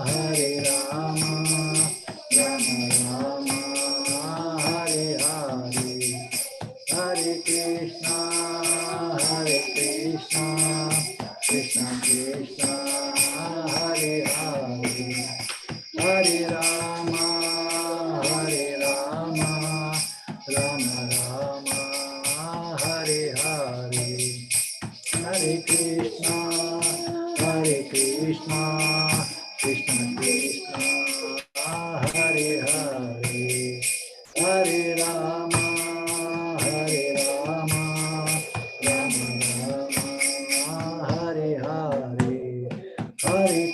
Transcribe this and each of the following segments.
Hare Rama, Rama Rama, Hare Hare, Hare Krishna, Krishna Krishna, Hare Hare, Hare Rama, Rama Rama, Hare Hare, Hare Krishna, Krishna Krishna, Hare Hare, Hare Rama, Rama Rama, Hare Hare, Hare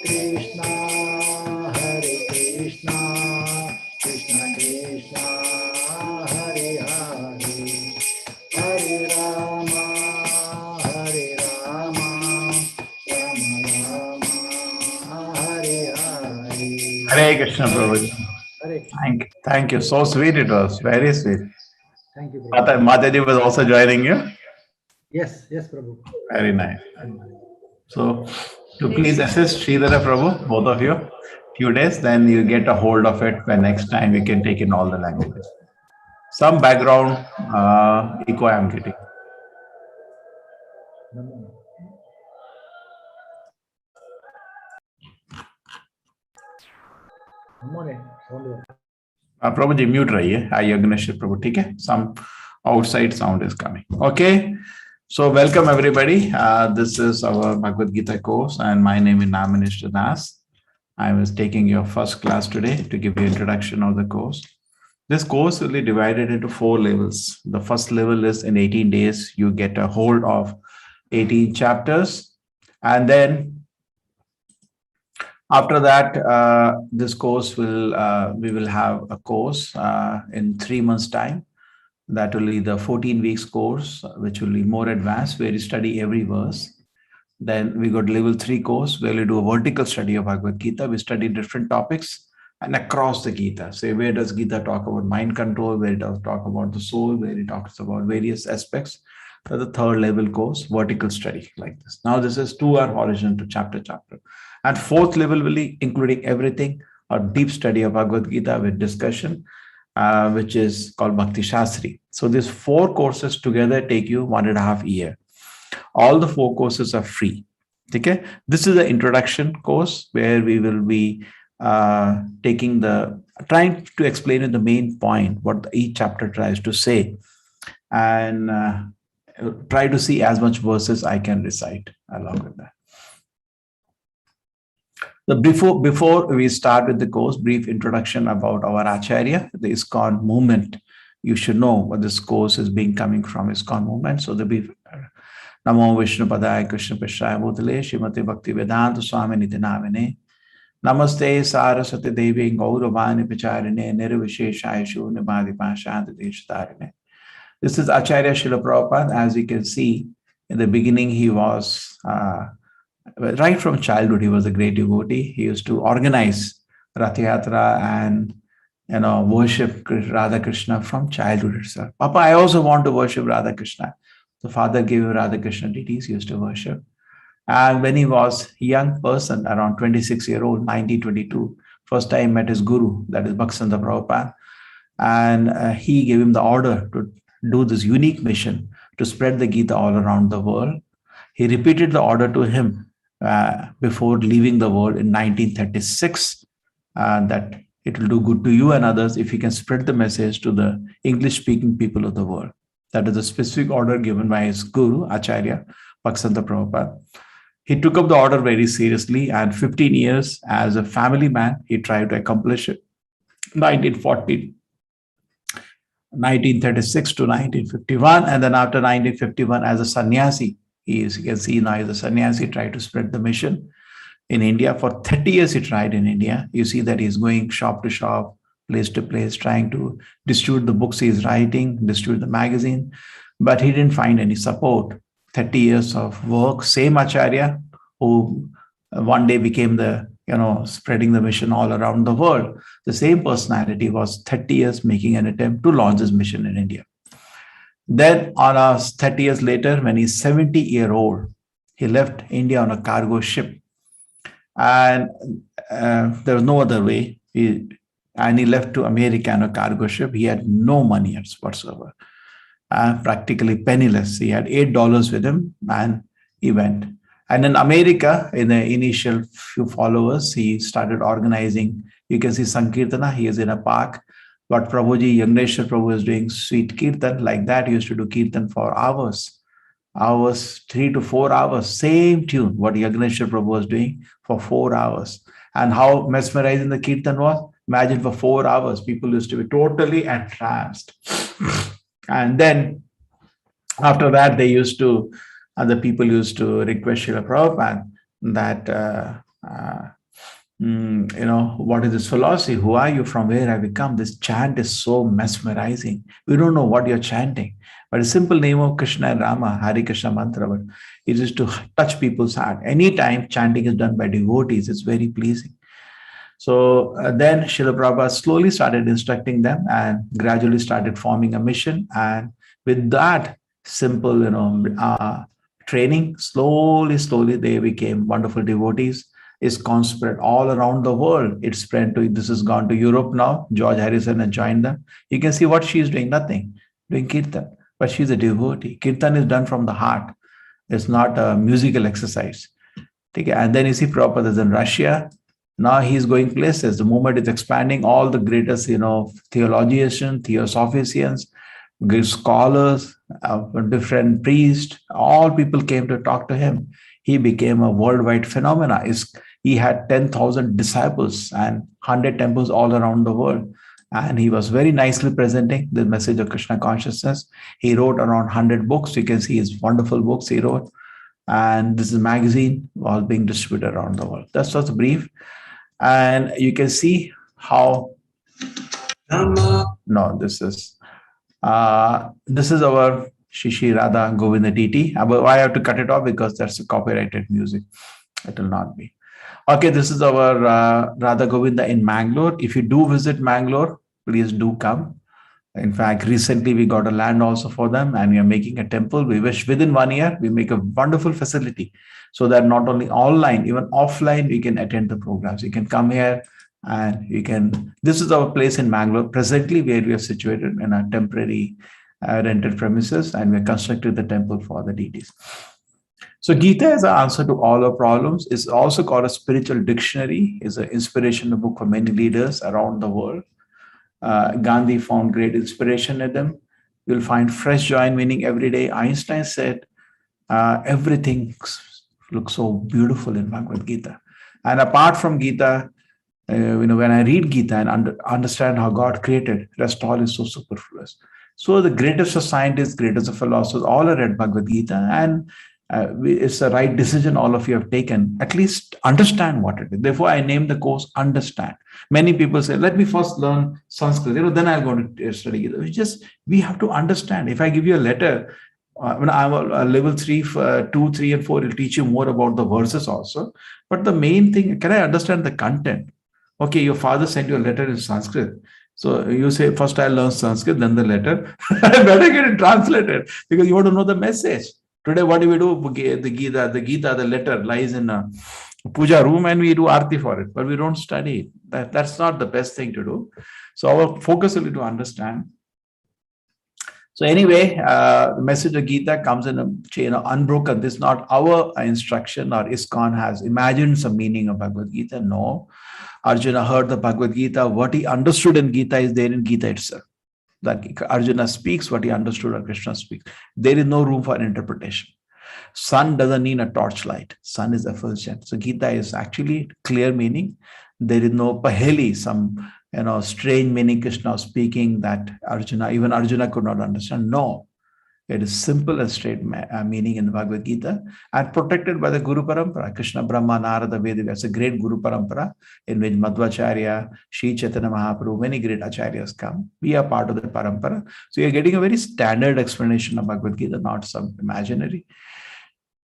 Krishna, Krishna Krishna, Hare Hare, Hare Rama, Rama Rama, Hare Hare. Hare Krishna, Prabhu. Hare. Thank you. So sweet it was. Very sweet. Thank you, Prabhu. Mataji was also joining you. Yes, Prabhu. Very nice. So, to please assist Sridhara Prabhu, both of you, few days, then you get a hold of it when next time we can take in all the languages. Some background echo I am getting. Prabhu ji mute रहिए. Agnesh Prabhu, ठीक है? Some outside sound is coming. Okay. So welcome everybody. This is our Bhagavad Gita course, and my name is Naminister Das. I was taking your first class today to give you introduction of the course. This course will be divided into 4 levels. The first level is in 18 days, you get a hold of 18 chapters. And then after that, this course we will have a course in 3 months' time. That will be the 14 weeks course, which will be more advanced, where you study every verse. Then we got level 3 course, where we do a vertical study of Bhagavad Gita. We study different topics and across the Gita. Say, where does Gita talk about mind control? Where it does talk about the soul? Where it talks about various aspects? So the 3rd level course, vertical study like this. Now this is 2-hour horizontal chapter. And 4th level will be including everything, a deep study of Bhagavad Gita with discussion, which is called Bhakti Shastri. So these 4 courses together take you 1.5 years. All the 4 courses are free. Okay, this is the introduction course where we will be trying to explain the main point, what each chapter tries to say, and try to see as much verses I can recite along with that. So before we start with the course, brief introduction about our Acharya, the ISKCON movement. You should know what this course is being coming from ISKCON movement. So the brief Namo Vishnu Padaya Krishna Prasthaya Bhutale Srimati Bhakti Vedanta Swami Niti Namine Namaste Saraswati Devi Gauravani Pacharine Nirvisheshaya Shunabhadi Pashanti Deshtarine. This is Acharya Srila Prabhupada. As you can see, in the beginning, he was, right from childhood, he was a great devotee. He used to organize Rath Yatra and worship Radha Krishna from childhood itself. Papa, I also want to worship Radha Krishna. The father gave him Radha Krishna deities he used to worship. And when he was a young person, around 26-year-old, 1922, first time he met his guru, that is Bhaktivinoda Prabhupada. And he gave him the order to do this unique mission to spread the Gita all around the world. He repeated the order to him before leaving the world in 1936, that it will do good to you and others if you can spread the message to the English-speaking people of the world. That is a specific order given by his guru, Acharya Bhaktivinoda Prabhupada. He took up the order very seriously, and 15 years as a family man, he tried to accomplish it. 1936 to 1951, and then after 1951, as a sannyasi, you can see now as a sannyasi, tried to spread the mission in India. For 30 years, he tried in India. You see that he's going shop to shop, place to place, trying to distribute the books he's writing, distribute the magazine, but he didn't find any support. 30 years of work, same Acharya who one day became the, spreading the mission all around the world. The same personality was 30 years making an attempt to launch his mission in India. Then on 30 years later, when he's 70-year-old, he left India on a cargo ship. And there was no other way. And he left to America on a cargo ship. He had no money whatsoever, practically penniless. He had $8 with him, and he went. And in America, in the initial few followers, he started organizing. You can see Sankirtana. He is in a park. But Prabhuji, Yangneshwar Prabhu is doing sweet kirtan like that. He used to do kirtan for hours, 3 to 4 hours, same tune, what Yangneshwar Prabhu was doing for 4 hours. And how mesmerizing the kirtan was. Imagine for 4 hours, people used to be totally entranced. And then after that, the people used to request Srila Prabhupada that, what is this philosophy? Who are you? From where have you come? This chant is so mesmerizing. We don't know what you're chanting, but a simple name of Krishna and Rama, Hari Krishna mantra, but it is to touch people's heart. Anytime chanting is done by devotees, it's very pleasing. So then Srila Prabhupada slowly started instructing them and gradually started forming a mission. And with that simple, training, slowly, they became wonderful devotees. ISKCON spread all around the world. It spread this has gone to Europe now. George Harrison has joined them. You can see what she's doing, nothing, doing kirtan. But she's a devotee. Kirtan is done from the heart. It's not a musical exercise. And then you see Prabhupada is in Russia. Now he's going places. The movement is expanding. All the greatest, theologians, theosophicians, great scholars, different priests, all people came to talk to him. He became a worldwide phenomena. He had 10,000 disciples and 100 temples all around the world. And he was very nicely presenting the message of Krishna consciousness. He wrote around 100 books. You can see his wonderful books he wrote. And this is a magazine all being distributed around the world. That's just brief. And you can see how, this is our Shishi Radha Govinda DT. I have to cut it off because that's a copyrighted music. It will not be. Okay, this is our Radha Govinda in Mangalore. If you do visit Mangalore, please do come. In fact, recently we got a land also for them and we are making a temple. We wish within 1 year, we make a wonderful facility so that not only online, even offline, we can attend the programs. You can come here and this is our place in Mangalore, presently where we are situated in a temporary rented premises, and we are constructing the temple for the deities. So Gita is an answer to all our problems. It's also called a spiritual dictionary. It's an inspirational book for many leaders around the world. Gandhi found great inspiration in them. You'll find fresh joy in meaning every day. Einstein said, everything looks so beautiful in Bhagavad Gita. And apart from Gita, when I read Gita and understand how God created, rest all is so superfluous. So the greatest of scientists, greatest of philosophers, all are read Bhagavad Gita, and it's the right decision all of you have taken. At least understand what it is. Therefore, I named the course Understand. Many people say, let me first learn Sanskrit, then I'll go to study Gita. We have to understand. If I give you a letter, when I'm a level 3, 2, 3, and 4, will teach you more about the verses also. But the main thing, can I understand the content? Okay, your father sent you a letter in Sanskrit. So you say, first I learn Sanskrit, then the letter. I better get it translated because you want to know the message. Today, what do we do? The Gita, the letter lies in a puja room and we do arti for it, but we don't study it. That's not the best thing to do. So our focus will be to understand. So anyway, the message of Gita comes in a chain of unbroken. This is not our instruction, or ISKCON has imagined some meaning of Bhagavad Gita. No. Arjuna heard the Bhagavad Gita. What he understood in Gita is there in Gita itself. That Arjuna speaks what he understood or Krishna speaks. There is no room for interpretation. Sun doesn't need a torchlight. Sun is effulgent. So Gita is actually clear meaning. There is no paheli, some strange meaning Krishna speaking that even Arjuna could not understand. No. It is simple and straight meaning in the Bhagavad Gita, and protected by the Guru Parampara. Krishna, Brahma, Narada, Veda. It's a great Guru Parampara in which Madhvacharya, Sri Chaitanya Mahaprabhu, many great acharyas come. We are part of the Parampara. So you're getting a very standard explanation of Bhagavad Gita, not some imaginary.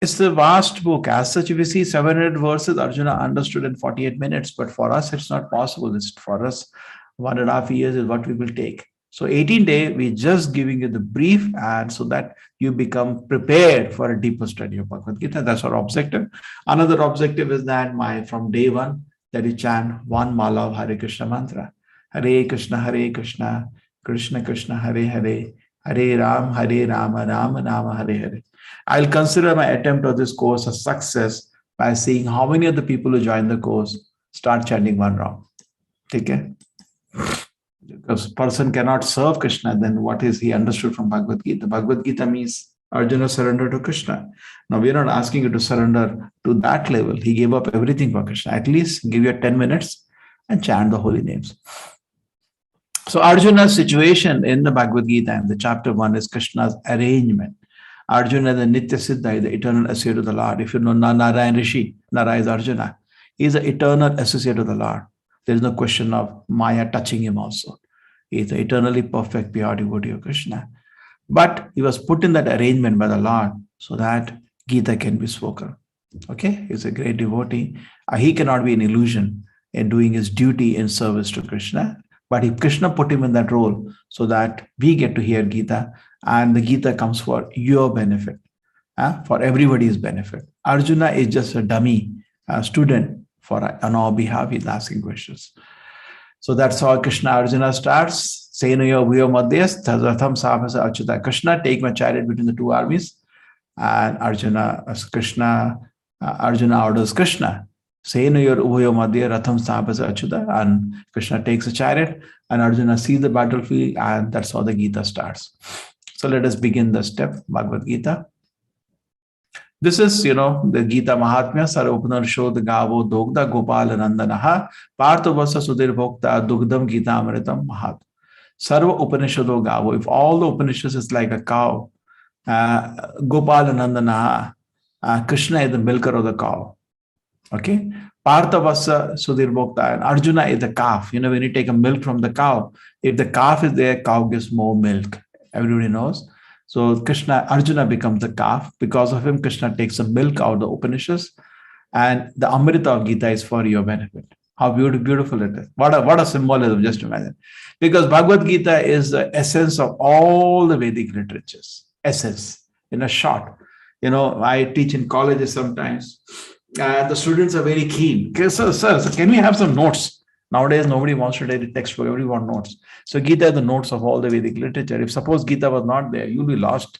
It's a vast book. As such, if you see 700 verses, Arjuna understood in 48 minutes. But for us, it's not possible. For us, 1.5 years is what we will take. So 18 days, we're just giving you the brief, and so that you become prepared for a deeper study of Bhagavad Gita. That's our objective. Another objective is that from day one, that you chant one mala of Hare Krishna mantra. Hare Krishna, Krishna Krishna, Hare Hare, Hare Rama, Rama Rama, Hare Hare. I'll consider my attempt of this course a success by seeing how many of the people who join the course start chanting one round. Okay? Because person cannot serve Krishna, then what is he understood from Bhagavad Gita? Bhagavad Gita means Arjuna surrendered to Krishna. Now we are not asking you to surrender to that level. He gave up everything for Krishna. At least give you 10 minutes and chant the holy names. So Arjuna's situation in the Bhagavad Gita and the chapter 1 is Krishna's arrangement. Arjuna, the Nitya Siddha, the eternal associate of the Lord. If you know Narayan Rishi, Nara is Arjuna. He is the eternal associate of the Lord. There is no question of Maya touching him also. He is the eternally perfect pure devotee of Krishna. But he was put in that arrangement by the Lord so that Gita can be spoken. Okay, he's a great devotee. He cannot be an illusion in doing his duty in service to Krishna. But if Krishna put him in that role so that we get to hear Gita, and the Gita comes for your benefit, for everybody's benefit. Arjuna is just a dummy student on our behalf. He's asking questions. So that's how Krishna Arjuna starts. Senayo Bhuyo Madhyas, Ratham Sabhasa Achyuta. Krishna, take my chariot between the two armies. And Arjuna orders Krishna. Senayor Ubhayo Madhya Ratham Sabhasa Achyuta. And Krishna takes a chariot, and Arjuna sees the battlefield, and that's how the Gita starts. So let us begin the step, Bhagavad Gita. This is, the Gita Mahatmya, Sarvopanarshodh Gavo Dogda Gopala Nandanaha, Partha Vasa Sudhir Bhokta Dugdam Gita Amritam Mahat. Sarva Upanishado Gavo. If all the Upanishads is like a cow, Gopala Nandanaha, Krishna is the milker of the cow. Okay? Partha Vasa Sudhir Bhokta, and Arjuna is the calf. When you take a milk from the cow, if the calf is there, cow gives more milk. Everybody knows. So Arjuna becomes the calf. Because of him, Krishna takes the milk out of the Upanishads, and the Amrita of Gita is for your benefit. How beautiful it is. What a symbolism, just imagine. Because Bhagavad Gita is the essence of all the Vedic literatures. Essence, in a short. I teach in colleges sometimes. The students are very keen. Okay, sir, can we have some notes? Nowadays, nobody wants to take a textbook. Everybody wants notes. So Gita is the notes of all the Vedic literature. If suppose Gita was not there, you'll be lost.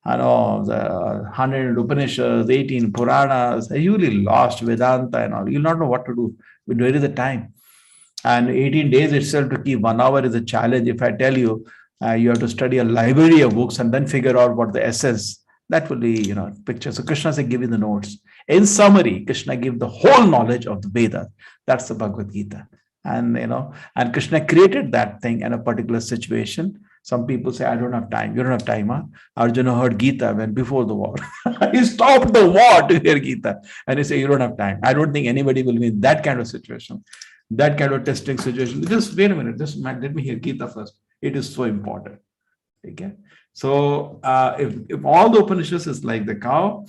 The 100 Upanishads, 18 Puranas, you'll be lost. Vedanta and all. You'll not know what to do. Where is the time? And 18 days itself to keep 1 hour is a challenge. If I tell you, you have to study a library of books and then figure out what the essence, that will be, picture. So Krishna said, give you the notes. In summary, Krishna gave the whole knowledge of the Vedas. That's the Bhagavad Gita. And, and Krishna created that thing in a particular situation. Some people say, I don't have time. You don't have time, huh? Arjuna heard Gita when before the war. He stopped the war to hear Gita. And he said, you don't have time. I don't think anybody will be in that kind of situation, that kind of testing situation. Just wait a minute. Let me hear Gita first. It is so important. Okay. So if all the Upanishads is like the cow,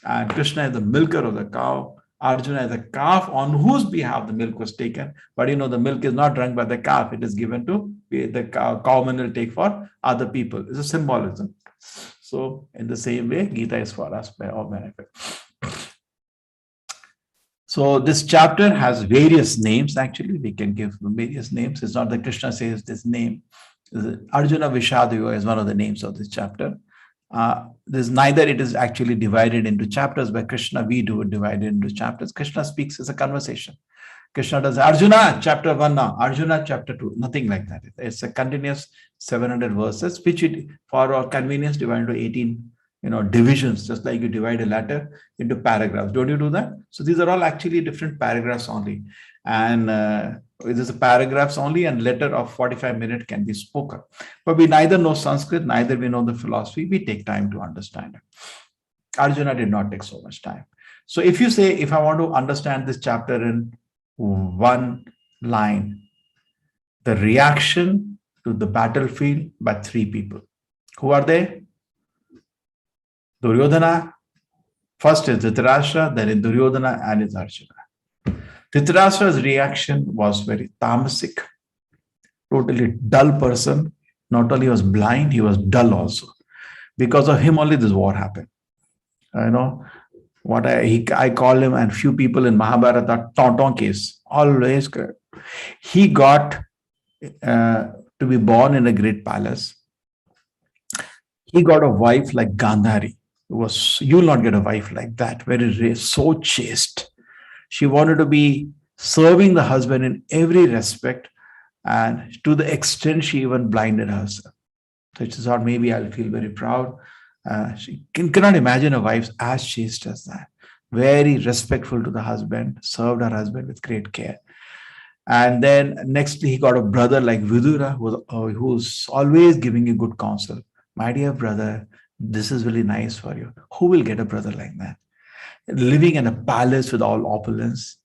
and Krishna is the milker of the cow, Arjuna is the calf on whose behalf the milk was taken. But the milk is not drunk by the calf. It is given to the cowman will take for other people. It's a symbolism. So in the same way, Gita is for us by all benefit. So this chapter has various names. Actually, we can give various names. It's not that Krishna says this name. Arjuna Vishadyoga is one of the names of this chapter. It is actually divided into chapters. By Krishna, we do it divided into chapters. Krishna speaks as a conversation. Krishna does Arjuna chapter 1 now, Arjuna chapter 2, nothing like that. It's a continuous 700 verses, which for our convenience divide into 18 divisions, just like you divide a letter into paragraphs. Don't you do that? So these are all actually different paragraphs only. And it is a paragraphs only, and letter of 45 minutes can be spoken. But we neither know Sanskrit, neither we know the philosophy. We take time to understand it. Arjuna did not take so much time. So if you say, if I want to understand this chapter in one line, the reaction to the battlefield by 3 people. Who are they? Duryodhana. First is Dhritarashtra, then is Duryodhana, and is Arjuna. Dhritarashtra's reaction was very tamasic, totally dull person. Not only was blind, he was dull also. Because of him only this war happened. I call him, and few people in Mahabharata, Tonton case. Always, he got to be born in a great palace. He got a wife like Gandhari. You'll not get a wife like that. Very rare, so chaste. She wanted to be serving the husband in every respect, and to the extent she even blinded herself. So she thought, maybe I'll feel very proud. She cannot imagine a wife as chaste as that. Very respectful to the husband, served her husband with great care. And then next he got a brother like Vidura, who's always giving you good counsel. My dear brother, this is really nice for you. Who will get a brother like that? Living in a palace with all opulence.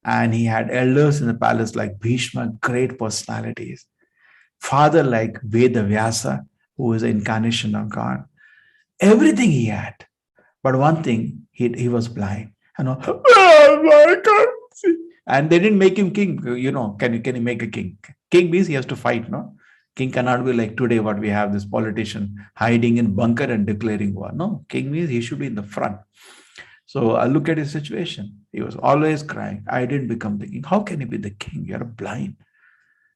And he had elders in the palace like Bhishma, great personalities. Father like Veda Vyasa, who is the incarnation of God. Everything he had. But one thing, he was blind. And I can't see. And they didn't make him king. Can you make a king? King means he has to fight, no? King cannot be like today, what we have, this politician hiding in bunker and declaring war. No, king means he should be in the front. So I look at his situation. He was always crying. I didn't become the king. How can he be the king? You're blind.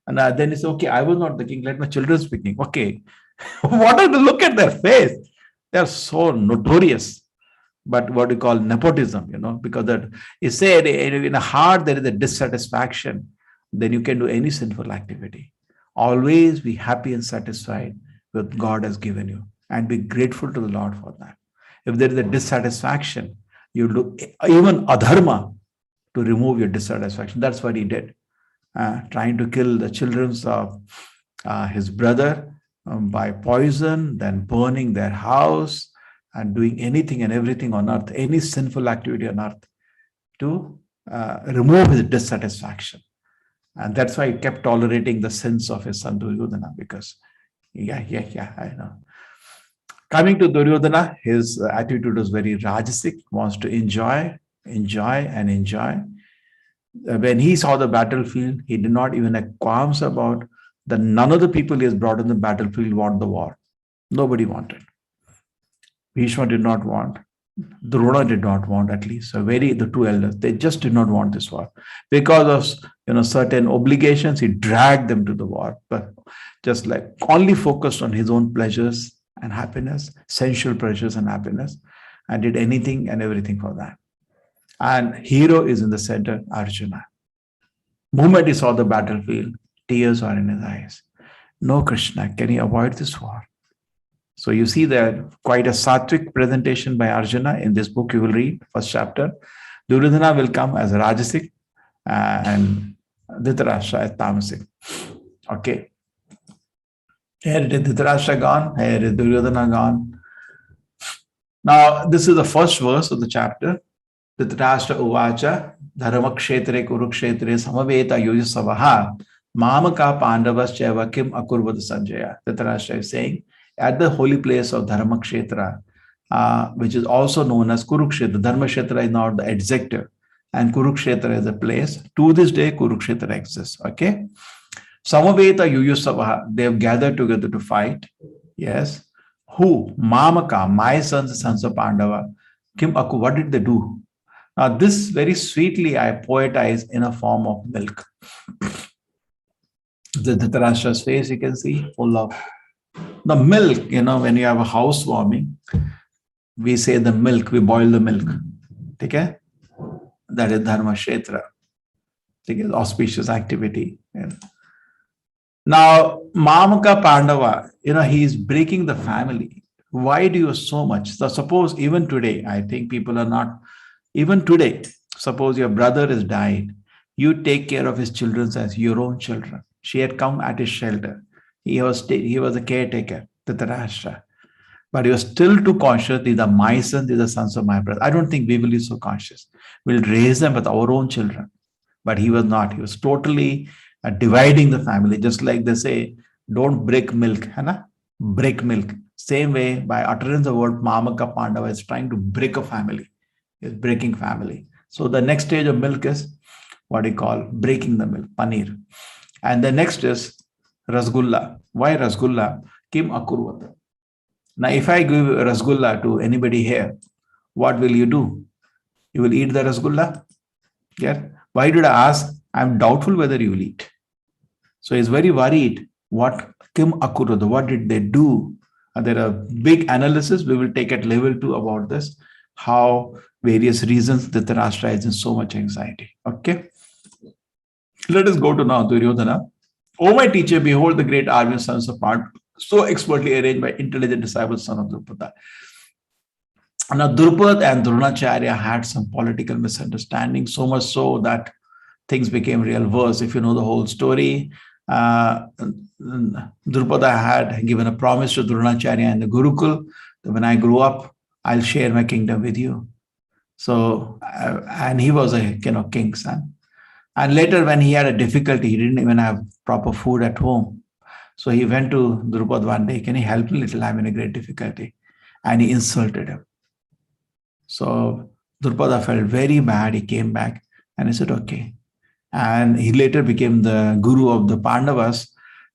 And then he said, okay, I was not the king. Let my children be king. Okay. What are the look at their face? They're so notorious. But what we call nepotism, because that he said in a heart there is a dissatisfaction, then you can do any sinful activity. Always be happy and satisfied with what God has given you and be grateful to the Lord for that. If there is a dissatisfaction, you do even adharma to remove your dissatisfaction. That's what he did, trying to kill the children of his brother by poison, then burning their house, and doing anything and everything on earth, any sinful activity on earth to remove his dissatisfaction. And that's why he kept tolerating the sins of his son Duryodhana, because, I know. Coming to Duryodhana, his attitude was very rajasic, wants to enjoy. When he saw the battlefield, he did not even have qualms about that none of the people he has brought in the battlefield want the war. Nobody wanted. Bhishma did not want. Drona did not want, at least. So the two elders, they just did not want this war. Because of certain obligations, he dragged them to the war. But just like only focused on his own pleasures and happiness, sensual pleasures and happiness, and did anything and everything for that. And hero is in the center, Arjuna. Moment he saw the battlefield, tears are in his eyes. No, Krishna, can he avoid this war? So you see there quite a sattvic presentation by Arjuna in this book you will read, first chapter. Duryodhana will come as a Rajasic and Dhritarashtra as Tamasic. Okay. Here it is Dhritarashtra gone, here is Duryodhana gone. Now this is the first verse of the chapter. Dhritarashtra uvacha dharmakshetre kurukshetre samaveta yujasavaha mamaka pandavas cheva kim akurvada sanjaya. Dhritarashtra is saying, at the holy place of Dharmakshetra, which is also known as Kurukshetra. Dharmakshetra is not the adjective, and Kurukshetra is a place. To this day, Kurukshetra exists. Okay. Samaveta Yuyusavaha, they have gathered together to fight. Yes. Who? Mamaka, my sons of Pandava. Kim Aku, what did they do? Now, this very sweetly I poetize in a form of milk. The Dhritarashtra's face, you can see, full of the milk, when you have a housewarming, we say the milk, we boil the milk. Okay? That is Dharma Kshetra. Okay? Auspicious activity. Now, Mamaka Pandava, he is breaking the family. Why do you so much? So suppose even today, I think people are not, even today, suppose your brother has died, you take care of his children as your own children. She had come at his shelter. He was a caretaker, Dhritarashtra. But he was still too conscious. These are my sons, these are sons of my brother. I don't think we will be so conscious. We'll raise them with our own children. But he was not. He was totally dividing the family. Just like they say, don't break milk. Break milk. Same way, by utterance of the word, Mamaka Pandava is trying to break a family. He's breaking family. So the next stage of milk is what we call breaking the milk, paneer. And the next is Rasgulla. Why Rasgulla? Kim Akurvata. Now, if I give Rasgulla to anybody here, what will you do? You will eat the rasgulla? Yeah. Why did I ask? I'm doubtful whether you will eat. So he's very worried. What Kim Akurudu, what did they do? And there are big analysis. We will take at level 2 about this, how various reasons Dhritarashtra is in so much anxiety. Okay. Let us go to now Duryodhana. O my teacher, behold the great army of sons of Pandava, so expertly arranged by intelligent disciples, son of Drupada. Now, Drupad and Dronacharya had some political misunderstanding, so much so that things became real worse. If you know the whole story, Drupada had given a promise to Dronacharya in the Gurukul that when I grow up, I'll share my kingdom with you. So, and he was a king's son. And later, when he had a difficulty, he didn't even have proper food at home. So he went to Drupad one day, can you help me little? I'm in a great difficulty. And he insulted him. So Drupada felt very bad. He came back and he said, okay. And he later became the guru of the Pandavas.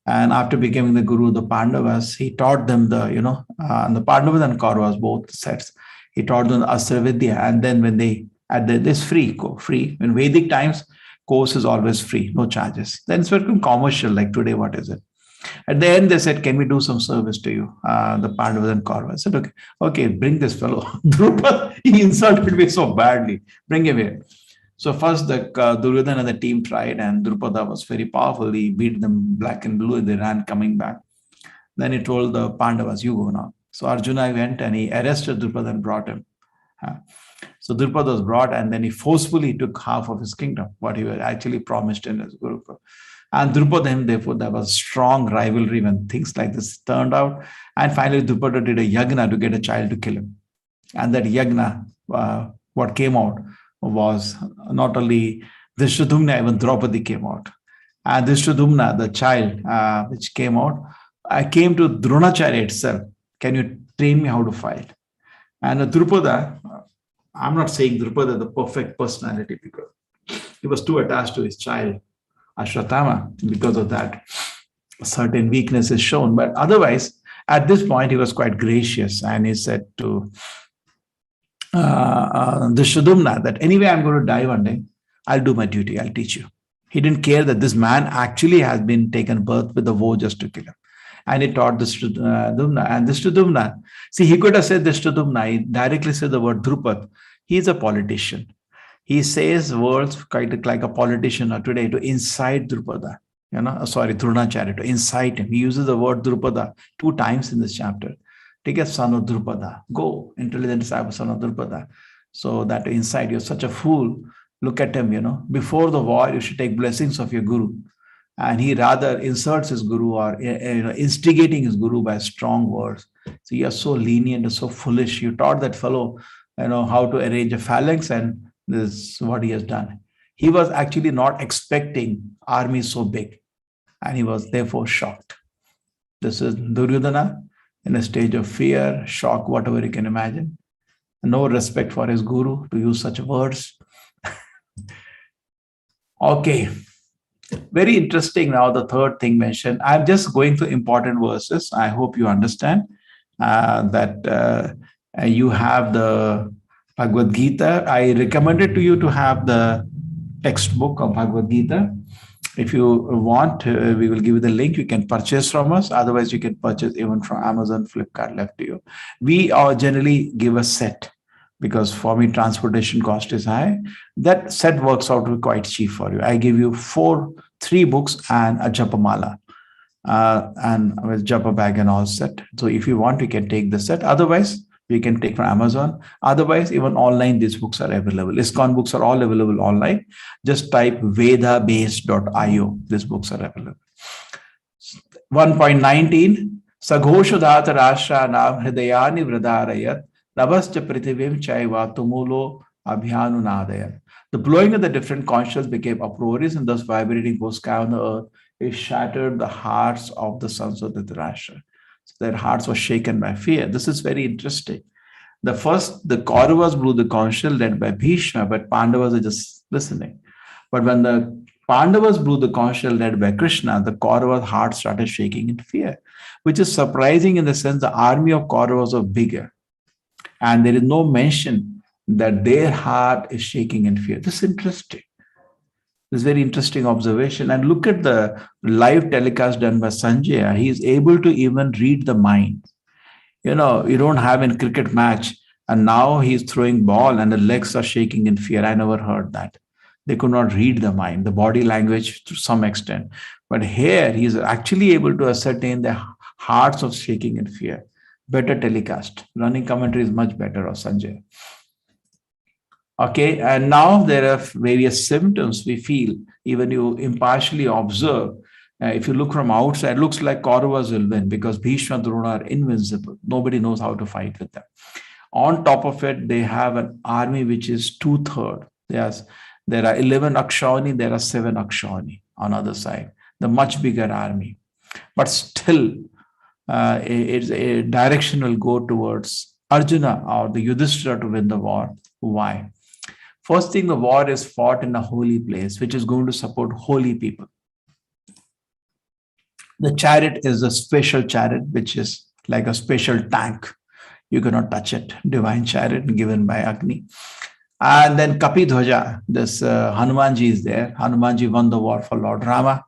And after becoming the guru of the Pandavas, he taught them the Pandavas and Kauravas, both sets. He taught them the Astra Vidya. And then when this free. In Vedic times, course is always free, no charges. Then it's become commercial, like today, what is it? At the end, they said, can we do some service to you? The Pandavas and Kauravas. I said, okay, bring this fellow. Drupad, he insulted me so badly. Bring him here. So first, the Duryodhana and the team tried, and Drupada was very powerful. He beat them black and blue, and they ran coming back. Then he told the Pandavas, you go now. So Arjuna went and he arrested Drupada and brought him. So Drupada was brought, and then he forcefully took half of his kingdom, what he was actually promised in his Gurukul. And Drupada, therefore, there was strong rivalry when things like this turned out. And finally, Drupada did a yagna to get a child to kill him. And that yagna, what came out was not only Drishtadumna, even Draupadi came out. And Drishtadumna, the child which came out, I came to Dronacharya itself. Can you train me how to fight? And Drupada, I'm not saying Drupada the perfect personality because he was too attached to his child, Ashwatthama. Because of that, certain weakness is shown. But otherwise, at this point, he was quite gracious. And he said to Drishtadumna that anyway, I'm going to die one day. I'll do my duty. I'll teach you. He didn't care that this man actually has been taken birth with a vow just to kill him. And he taught Drishtadumna. And Drishtadumna, see, he could have said Drishtadumna. He directly said the word Drupad. He's a politician. He says words quite like a politician today to incite Drupada. Dronacharya, to incite him. He uses the word Drupada 2 times in this chapter. Take a son of Drupada. Go, intelligent disciple, son of Drupada. So that to incite, you're such a fool. Look at him, Before the war, you should take blessings of your guru. And he rather insults his guru or instigating his guru by strong words. So you are so lenient and so foolish. You taught that fellow, how to arrange a phalanx, and this is what he has done. He was actually not expecting army so big, and he was therefore shocked. This is Duryodhana in a stage of fear, shock, whatever you can imagine. No respect for his guru to use such words. Okay. Very interesting now, the third thing mentioned. I'm just going through important verses. I hope you understand that you have the Bhagavad Gita. I recommended to you to have the textbook of Bhagavad Gita. If you want, we will give you the link. You can purchase from us. Otherwise, you can purchase even from Amazon, Flipkart, left to you. We generally give a set because for me, transportation cost is high. That set works out to be quite cheap for you. I give you 3 books and a Japamala and with Japa bag and all set. So if you want, you can take the set. Otherwise, you can take from Amazon. Otherwise, even online, these books are available. ISKCON books are all available online. Just type vedabase.io. These books are available. 1.19 Saghoshodhata Rashra Nam Hridayani Vradharayat Navascha Prithivim Chaiva Tumulo Abhyanu Nadayat. The blowing of the different conch shells became uproarious, and thus vibrating both sky and the earth. It shattered the hearts of the sons of Dhritarashtra. So their hearts were shaken by fear. This is very interesting. The Kauravas blew the conch shell led by Bhishma, but Pandavas are just listening. But when the Pandavas blew the conch shell led by Krishna, the Kauravas' hearts started shaking in fear, which is surprising in the sense the army of Kauravas was bigger. And there is no mention that their heart is shaking in fear. This is interesting. This is very interesting observation. And look at the live telecast done by Sanjay. He is able to even read the mind. You know, you don't have a cricket match, and now he's throwing ball and the legs are shaking in fear. I never heard that. They could not read the mind, the body language to some extent. But here he's actually able to ascertain the hearts of shaking in fear. Better telecast. Running commentary is much better of Sanjay. Okay, and now there are various symptoms we feel, even you impartially observe. If you look from outside, it looks like Kauravas will win because Bhishma and Drona are invincible. Nobody knows how to fight with them. On top of it, they have an army which is 2/3. Yes, there are 11 Akshauhini, there are 7 Akshauhini on other side, the much bigger army. But still, it's a direction will go towards Arjuna or the Yudhishthira to win the war. Why? First thing, the war is fought in a holy place, which is going to support holy people. The chariot is a special chariot, which is like a special tank. You cannot touch it. Divine chariot given by Agni. And then Kapidhwaja, this Hanumanji is there. Hanumanji won the war for Lord Rama.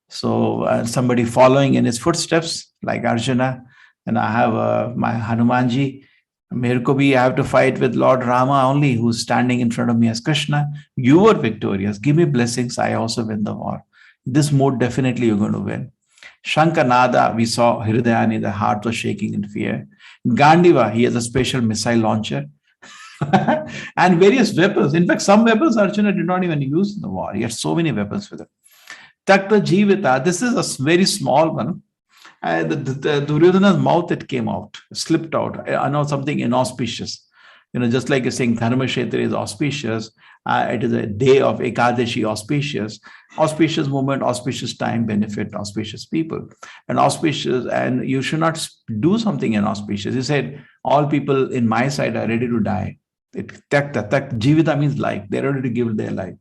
So somebody following in his footsteps, like Arjuna. And I have my Hanumanji. I have to fight with Lord Rama only, who's standing in front of me as Krishna. You were victorious. Give me blessings. I also win the war. This mode, definitely you're going to win. Shankanada, we saw Hridayani, the heart was shaking in fear. Gandiva, he has a special missile launcher. And various weapons. In fact, some weapons Arjuna did not even use in the war. He had so many weapons with him. Takta Jivita, this is a very small one. The Duryodhana's mouth, it came out, slipped out. I know something inauspicious. You know, just like you're saying Dharmashetra is auspicious, it is a day of Ekadashi auspicious. Auspicious moment, auspicious time, benefit auspicious people. And auspicious, and you should not do something inauspicious. He said, all people in my side are ready to die. Jivita means life. They're ready to give their life,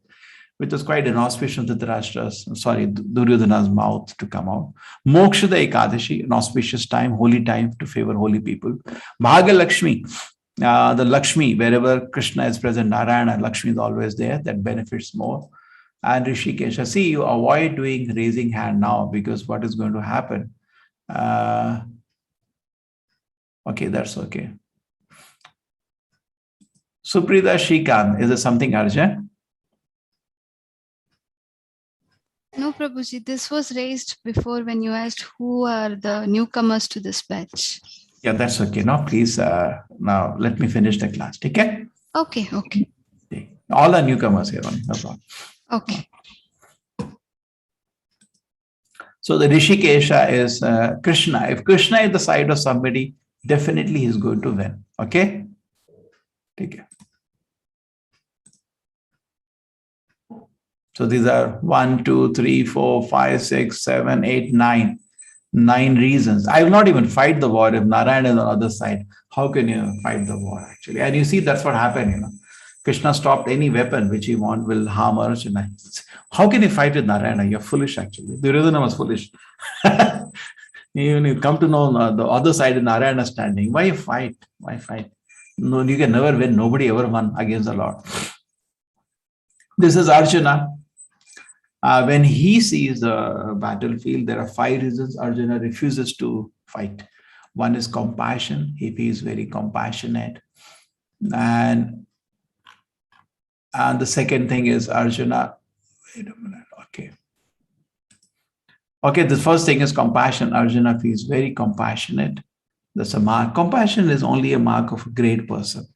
which was quite inauspicious Duryodhana's mouth to come out. Mokshada Ekadashi, an auspicious time, holy time to favor holy people. Bhagalakshmi, the Lakshmi, wherever Krishna is present, Narayana, Lakshmi is always there, that benefits more. And Rishikesha, see, you avoid doing raising hand now because what is going to happen? Okay, that's okay. Suprita Shrikant, is there something urgent? No, Prabhuji, this was raised before when you asked who are the newcomers to this batch. Yeah, that's okay. Now, please, now let me finish the class. Okay? Okay. All are newcomers here, no problem. Okay. So the Rishikesha is Krishna. If Krishna is the side of somebody, definitely he's going to win. Okay? Take care. So these are 1, 2, 3, 4, 5, 6, 7, 8, 9. 9 reasons. I will not even fight the war if Narayana is on the other side. How can you fight the war actually? And you see, that's what happened, you know. Krishna stopped any weapon which he will harm Arjuna. How can you fight with Narayana? You're foolish actually. Duryodhana was foolish. You come to know the other side of Narayana standing. Why fight? Why fight? No, you can never win. Nobody ever won against the Lord. This is Arjuna. When he sees the battlefield, there are 5 reasons Arjuna refuses to fight. One is compassion. He feels very compassionate. And the second thing is Arjuna. Wait a minute. Okay. Okay, the first thing is compassion. Arjuna feels very compassionate. That's a mark. Compassion is only a mark of a great person.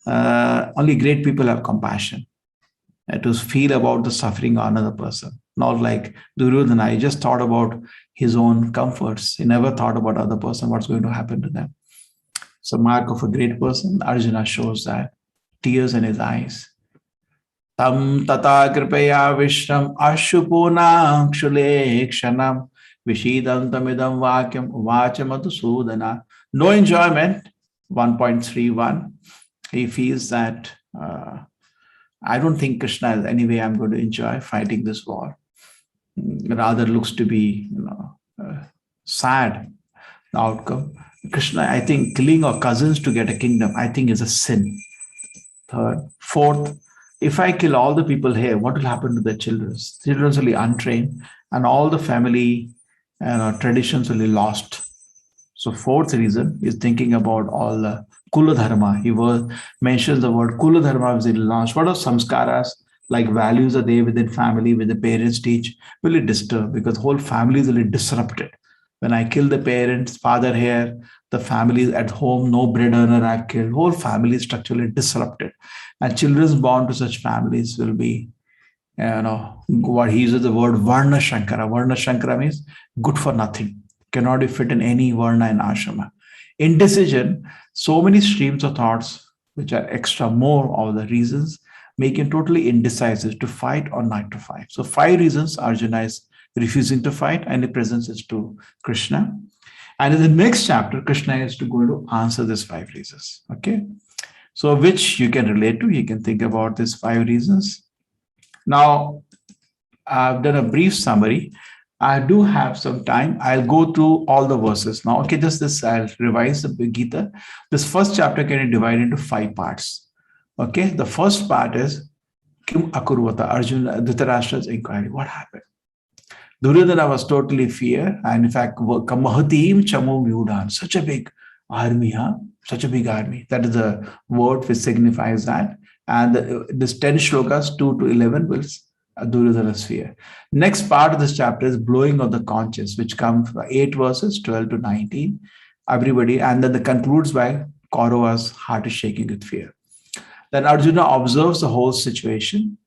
Only great people have compassion. To feel about the suffering of another person. Not like Duryodhana, he just thought about his own comforts. He never thought about other person, what's going to happen to them. So mark of a great person, Arjuna shows that. Tears in his eyes. Tam tata kripaya vishram ashupuna kshulekshanam vishidantamidam vakyam vachamatu sudana. No enjoyment, 1.31. He feels that I don't think Krishna is any way I'm going to enjoy fighting this war. Rather looks to be, sad, the outcome. Krishna, I think killing our cousins to get a kingdom, I think is a sin. third, fourth, if I kill all the people here, what will happen to the children? Children will be untrained, and all the family traditions will be lost. So fourth reason is thinking about all the Kula Dharma. He mentions the word Kula Dharma was lost. What are samskaras? Like values are there within family, with the parents teach, will it disturb because whole family is really disrupted. When I kill the parents, father here, the family is at home, no bread earner I've killed, whole family is structurally disrupted. And children born to such families will be, what he uses the word Varna Shankara. Varna Shankara means good for nothing, cannot be fit in any Varna in ashrama. Indecision, so many streams of thoughts, which are extra more of the reasons, make him totally indecisive to fight or not to fight. So 5 reasons Arjuna is refusing to fight, and he presents it to Krishna. And in the next chapter, Krishna is going to answer these 5 reasons. Okay. So which you can relate to, you can think about these 5 reasons. Now, I've done a brief summary. I do have some time. I'll go through all the verses now. Okay, just this, I'll revise the Gita. This first chapter can be divided into 5 parts. Okay, the first part is Kim Akurvata, Arjuna, Dhritarashtra's inquiry. What happened? Duryodhana was totally fear, and in fact, Kamahatim Chamum Yudan, such a big army, such a big army. That is the word which signifies that. And this 10 shlokas, 2 to 11, will Duryodhana's fear. Next part of this chapter is blowing of the conches, which comes from 8 verses, 12 to 19. Everybody, and then it concludes by Kaurava's heart is shaking with fear. Then Arjuna observes the whole situation.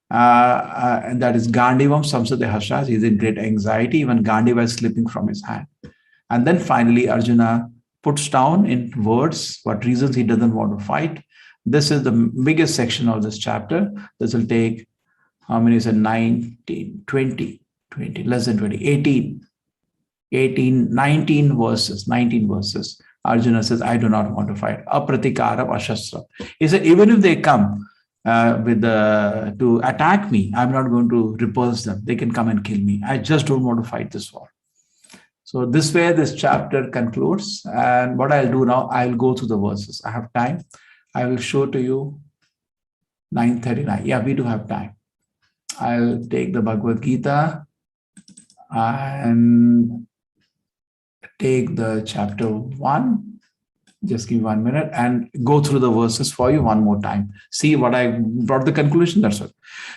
And that is Gandivam Samsade Hashas. He's in great anxiety. Even Gandiva is slipping from his hand. And then finally, Arjuna puts down in words what reasons he doesn't want to fight. This is the biggest section of this chapter. This will take, how many is it? 19, 20, less than 20, 19 verses. Arjuna says, I do not want to fight. Apratikaram ashastra. He said, even if they come to attack me, I'm not going to repulse them. They can come and kill me. I just don't want to fight this war. So this way, this chapter concludes. And what I'll do now, I'll go through the verses. I have time. I will show to you 9:39. Yeah, we do have time. I'll take the Bhagavad Gita and take the chapter 1. Just give me 1 minute and go through the verses for you one more time. See what I brought the conclusion. That's it.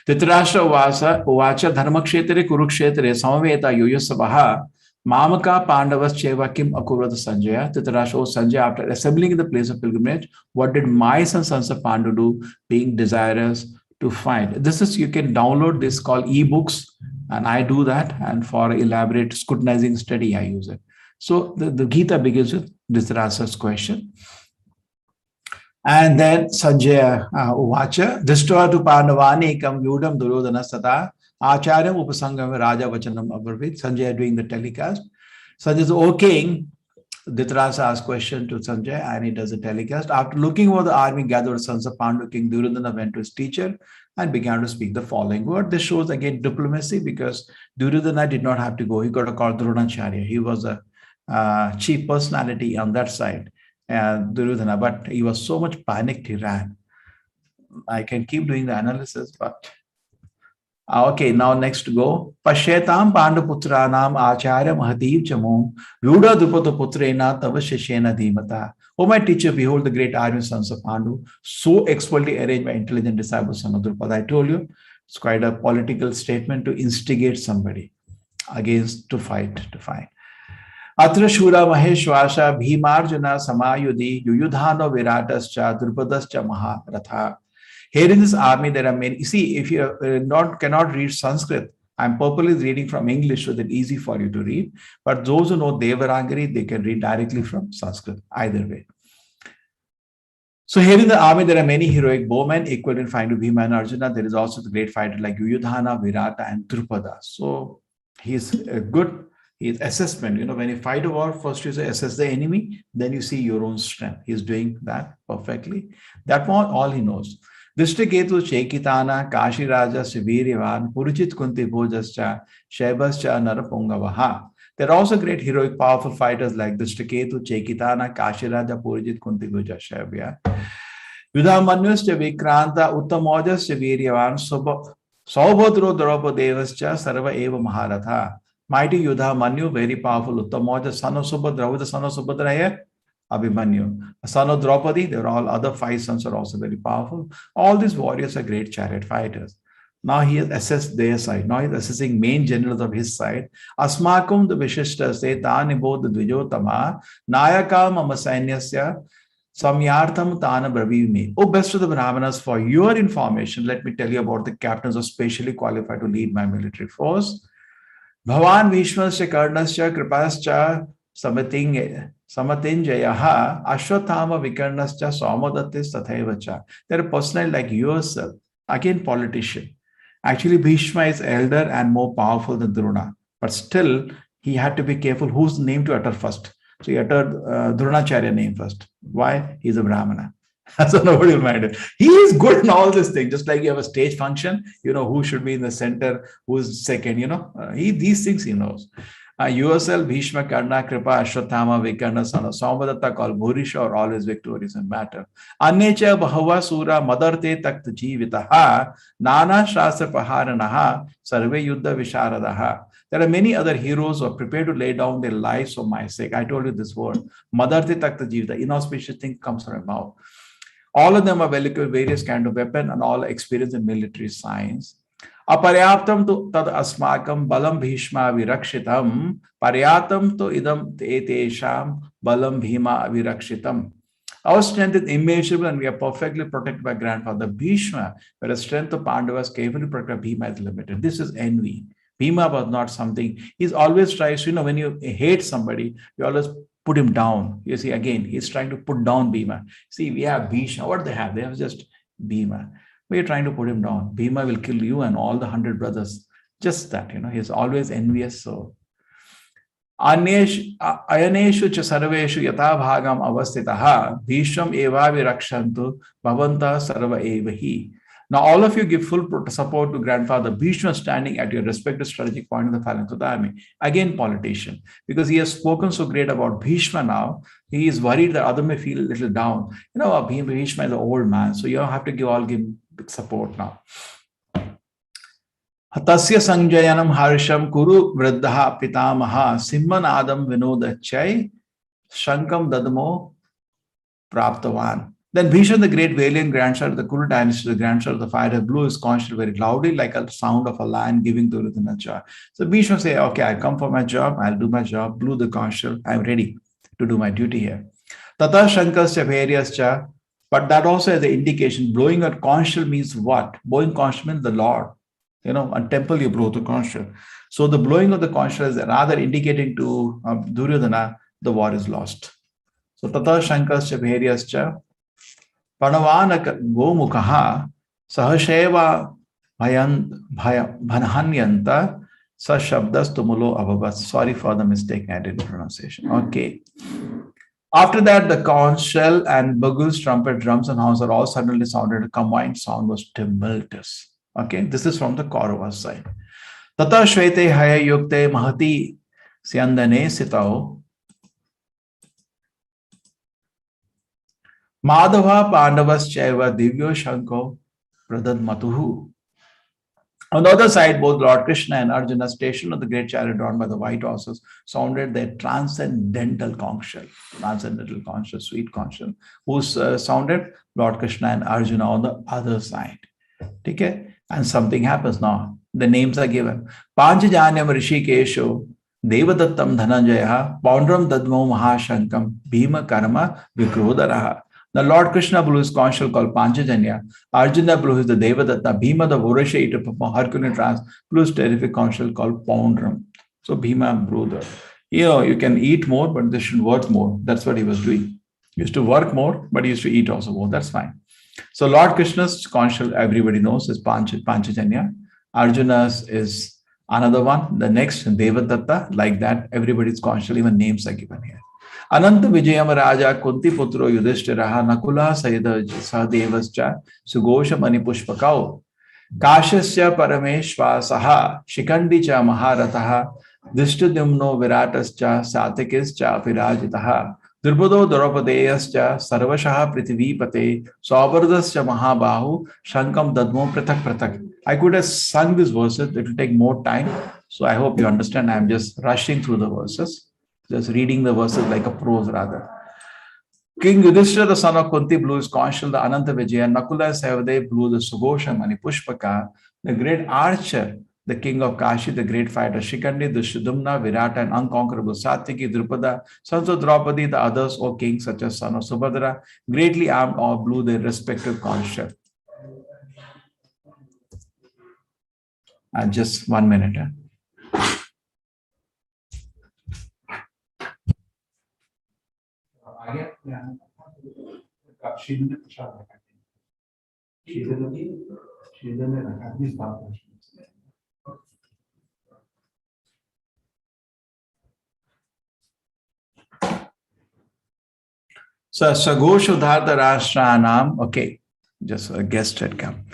Dhritarashtra uvacha dharmakshetre kurukshetre samaveta yoyasabaha mamaka pandavas cheva kim akurvata Sanjaya. Dhritarashtra, Sanjay, after assembling in the place of pilgrimage, what did my sons of Pandu do, being desirous to fight? This is, you can download this called ebooks, and I do that. And for elaborate scrutinizing study, I use it. So the Gita begins with Dhritarashtra's question. And then Sanjaya Uvacha, Dhishtva tu Pandavani kam yudam Duryodhana sata acharyam upasangam raja vachanam abarvit. Sanjaya doing the telecast. Sanjaya says, O king, Dhritarashtra asks question to Sanjaya, and he does the telecast. After looking over the army gathered sons of Pandu, King Duryodhana went to his teacher and began to speak the following word. This shows again diplomacy, because Duryodhana did not have to go. He got a call Dronacharya. He was a chief personality on that side, Duryodhana, but he was so much panicked, he ran. I can keep doing the analysis, but okay, now next to go. Pashetam Pandaputranam Acharya Mahadev Chamom Vyuda Drupata Putrena Tavasheshena Dhimata. O my teacher, behold the great army sons of Pandu, so expertly arranged by intelligent disciples of Drupada. I told you, it's quite a political statement to instigate somebody against to fight. Atra Shura Maheshwasha Bhimarjuna Samayudi Yuyudhano Viratascha Drupadascha Maharatha. Here in this army there are many. You see, if you cannot read Sanskrit, I'm purposely reading from English so that it's easy for you to read. But those who know Devarangari, they can read directly from Sanskrit, either way. So here in the army, there are many heroic bowmen equal in fighting to Bhima and Arjuna. There is also the great fighter like Yuyudhana, Virata, and Drupada. So he's good. His assessment, when you fight a war, first you say assess the enemy, then you see your own strength. He's doing that perfectly. That one, all he knows. Drishtaketu Chekitana, Kashi Raja, Siviryavan, Purichit Kunti Bhojascha, Shaibascha, Narapongavaha. There are also great heroic, powerful fighters like Drishtaketu, Chekitana, Kashi Raja, Purichit Kunti Bhojascha. Yudhamanyuscha Vikranta Uttamojascha Viryavan Saubhadro Draupadevascha Sarva Eva Maharatha. Mighty Yudhamanyu, very powerful. Uttamoja, son of Subhadra. Who is the son of Subhadra here? Abhimanyu. Son of Draupadi, there are all other 5 sons are also very powerful. All these warriors are great chariot fighters. Now he has assessed their side. Now he is assessing main generals of his side. Asmakum the Vishishta se tani bodh dvijotama nayaka mama sainyasya samyartham tana bravimi. Oh, best of the Brahmanas, for your information, let me tell you about the captains who are specially qualified to lead my military force. Bhavan Vishmasya Karnasya Kripascha Samatinjayaha Ashwathama Vikarnascha Somadatis Tathaivacha. They're a personality like yourself, again politician. Actually, Bhishma is elder and more powerful than Drona, but still he had to be careful whose name to utter first. So he uttered Dronacharya name first. Why? He's a Brahmana. So nobody will mind it. He is good in all these things. Just like you have a stage function, you know who should be in the center, who's second, you know. These things he knows. Yourself, Bhishma, Karna, Kripa, Ashwathama, Vikarna, son of Somadatta, called Bhurisha, are always victorious in battle. Annecha Bahava Sura Madarte Takt Jivitaha Nana Shastra Paharanaha Sarve Yuddha Visharadaha. There are many other heroes who are prepared to lay down their lives for my sake. I told you this word. Madarte Takt Jivita, inauspicious thing comes from my mouth. All of them are well equipped, various kind of weapon, and all experienced in military science. Aparyaptam tu tad asmakam balam bhishma virakshitam paryatam tu idam etesham balam bhima virakshitam. Our strength is immeasurable and we are perfectly protected by grandfather Bhishma, whereas strength of Pandavas carefully protected by Bhima is limited. This is envy. Bhima was not something. He's always tries, you know, when you hate somebody, you always put him down. You see, again, he's trying to put down Bhima. See, we have Bhishma. What they have? They have just Bhima. We are trying to put him down. Bhima will kill you and all the 100 brothers. Just that, you know, he's always envious. So, Ayaneshu cha sarveshu yatha bhagam avastitaha bhisham eva virakshantu bhavanta sarva evahi. Now, all of you give full support to grandfather Bhishma standing at your respective strategic point in the phalanx of the army. Again, politician, because he has spoken so great about Bhishma now, he is worried that others may feel a little down. You know, Bhishma is an old man, so you have to give big support now. Hatasya Sanjayanam Harsham Kuru Vriddaha Pitamaha Simmanadam Vinodachay Shankam Dadamo Praptavan. Then Bhishma, the great valiant grandson of the Kuru dynasty, the grandson of the fighter, blew his conch shell very loudly, like a sound of a lion giving to Ridhanacha. So Bhishma said, okay, I'll come for my job, I'll do my job, blew the conch shell, I'm ready to do my duty here. Tata Shankarascha Bhairyascha, but that also has an indication, blowing a conch shell means what? Blowing conch shell means the Lord. You know, a temple you blow the conch shell. So the blowing of the conch shell is rather indicating to Duryodhana, the war is lost. So Tata Shankarascha Bhairyascha, Panavana Gomukha Sahasheva Bhanhanyanta Sashabdas Tumulo Abhavat. Sorry for the mistake I did in pronunciation. Okay. After that, the conch shell and bugles, trumpet, drums, and horns are all suddenly sounded. A combined sound was tumultuous. Okay, this is from the Kauravas side. Tata Shvete Haya Yukte Mahati Syandane Sitao Madhava Pandavas Chaiva Divyo Shanko Pradad Matuhu. On the other side, both Lord Krishna and Arjuna, stationed on the great chariot drawn by the white horses, sounded their transcendental conch shell, sweet conch shell, whose sounded Lord Krishna and Arjuna on the other side. Okay? And something happens now. The names are given. Panchajanyam Rishikesho, Devadattam Dhananjaya, Paundram Dadmo Mahashankam, Bhima Karma Vikrodaraha. The Lord Krishna blew his conch shell called Panchajanya. Arjuna blew his the Devadatta. Bhima, the voracious eater performed Herculean trance, blew his terrific conch shell called Paundram. So Bhima blew the, you know, you can eat more, but this should work more. That's what he was doing. He used to work more, but he used to eat also more. That's fine. So Lord Krishna's conch shell, everybody knows, is Panchajanya. Arjuna's is another one. The next, Devadatta, like that, everybody's conch shell, even names are given here. Ananta Vijayam Raja Kunti Putro Yudhishthiraha Nakula Sayada Sahadevascha Sugosha Manipushpakau Kashasya Parameshvasaha Shikandicha Maharataha Dishtudimno Viratascha Satikischa Virajitaha Drupado Draupadeyascha Sarvashaha Prithivipate Saubardascha Mahabahu Shankam Dadmo Pratak Pratak. I could have sung these verses, it will take more time. So I hope you understand. I'm just rushing through the verses, just reading the verses like a prose rather. King Yudhishthira, the son of Kunti, blew his conch shell, the Ananta Vijaya. Nakula and Sahadev blew the Sughosha Mani Pushpaka. The great archer, the king of Kashi, the great fighter Shikandi, the Shudumna, Virata, and unconquerable Satyaki, Drupada, sons of Draupadi, the others, O king, such as son of Subhadra, greatly armed, all blew their respective conch shell. Just 1 minute. So Saghoshodharta Rashranam, okay, just a guest had come.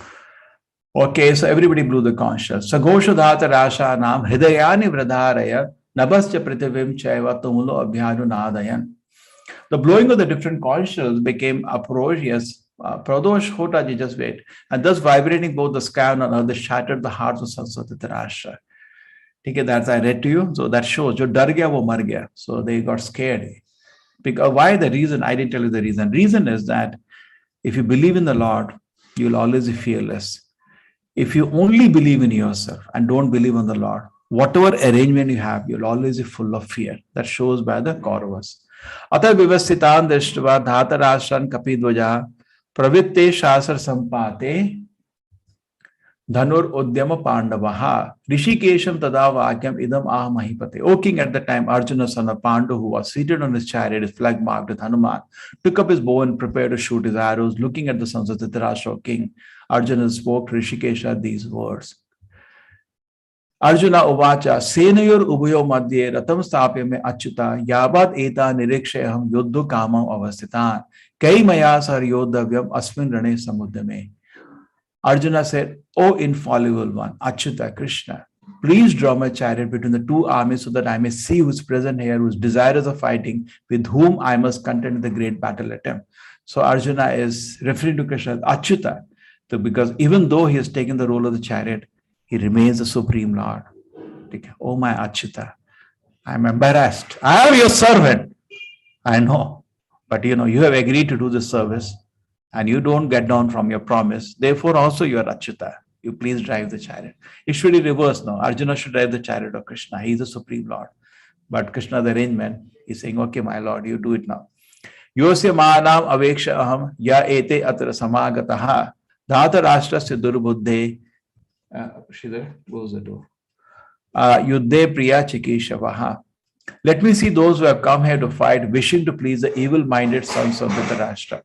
Okay, so everybody blew the conch shell. Saghoshodharta Rashranam Hridayani Vradharaya Nabascha Prithivim Chaiva Tumulo Abhyanu Nadayan. The blowing of the different conch shells became uproarious. Pradosh Hotaji, just wait. And thus vibrating both the sky and earth, they shattered the hearts of sons of Dhritarashtra. Okay, that's I read to you. So that shows, jo dar gaya wo mar gaya. So they got scared. Because why the reason? I didn't tell you the reason. Reason is that if you believe in the Lord, you'll always be fearless. If you only believe in yourself and don't believe in the Lord, whatever arrangement you have, you'll always be full of fear. That shows by the Kauravas. Atha vivasthitan drishtva dhatarashran kapidvaja pravitte shasar sampate dhanur udyama pandavaha rishikesham tada vakyam idam ah mahipate. O king, at the time Arjuna, son of Pandu, who was seated on his chariot, his flag marked with Hanuman, took up his bow and prepared to shoot his arrows. Looking at the sons of Dhritarashtra, king, Arjuna spoke to Rishikesha these words. Arjuna uvacha senayor ubayo madhye ratam stapya me achyuta yabad eta nirikshayam yodhu kamam avasthitan kai maya sar yodhavyam asmin rane samuddame. Arjuna said, O infallible one, Achyuta, Krishna, please draw my chariot between the two armies so that I may see who is present here, who is desirous of fighting, with whom I must contend the great battle attempt. So Arjuna is referring to Krishna as Achyuta, because even though he has taken the role of the chariot, he remains the Supreme Lord. Oh my Achyuta, I am embarrassed. I am your servant. I know. But you have agreed to do this service and you don't get down from your promise. Therefore also you are Achyuta. You please drive the chariot. It should be reversed now. Arjuna should drive the chariot of Krishna. He is the Supreme Lord. But Krishna, the arrangement, is saying, okay, my Lord, you do it now. Yosya maanam aveksha aham ya ete atra samagataha dhata rashtrasya durbuddhe. Shridhar, close the door. Yuddhe priya chikeshavaha. Let me see those who have come here to fight, wishing to please the evil-minded sons of Dhritarashtra.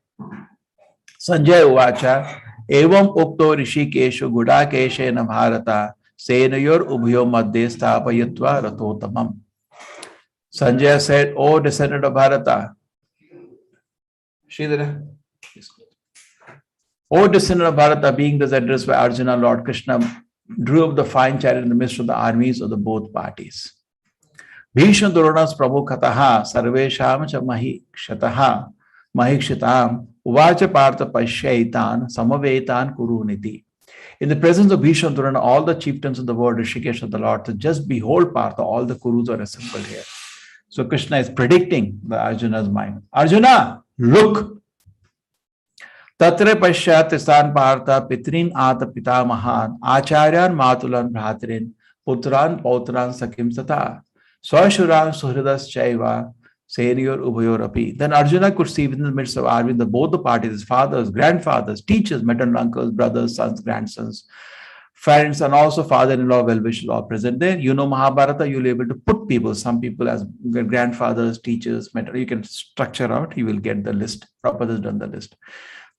Sanjay uvacha evam ukto rishikeshu gudakeshena bharata senayor ubhyo madhye sthapayatva rathotamam. Sanjay said, O descendant of Bharata, Shridhara, O descendant of Bharata, being thus addressed by Arjuna, Lord Krishna drew up the fine chariot in the midst of the armies of the both parties. Bhishma Duronas Prabhukhataha Sarvesham cha Mahikshataha Mahikshitam Uvacha Partha Pashyaitan Samavetan Kuruniti. In the presence of Bhishma Durana, all the chieftains of the world, Rishikesh of the Lord, to just behold Partha, all the Kurus are assembled here. So Krishna is predicting the Arjuna's mind. Arjuna, look! Tatre Pashyat Tisan Partha Pitrin Ata Pitamahan Acharyan Matulan Bhratrin Putran Pautran Sakim Sata Swashuran Suhridas Chaiva Senior Ubayorapi. Then Arjuna could see within the midst of army the both the parties, his fathers, grandfathers, teachers, maternal uncles, brothers, sons, grandsons, friends, and also father-in-law, well-wishers all present there. Mahabharata, you'll be able to put people, some people as grandfathers, teachers, you can structure out, you will get the list. Prabhupada has done the list.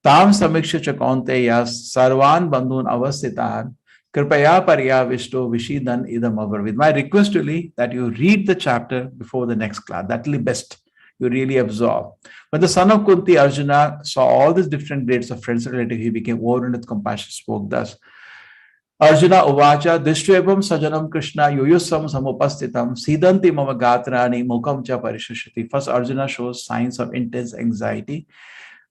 Tam samiksha chakonteya sarvan bandhun avasthitan kripaya parya vishto vishidan idam avarvid. My request really that you read the chapter before the next class. That will be best. You really absorb. When the son of Kunti, Arjuna, saw all these different grades of friends and relatives, he became overwhelmed with compassion, spoke thus. Arjuna uvacha dishtvebam sajanam Krishna yuyusam samupastitam sidanti mama gatrani mukam cha parishashati. First, Arjuna shows signs of intense anxiety,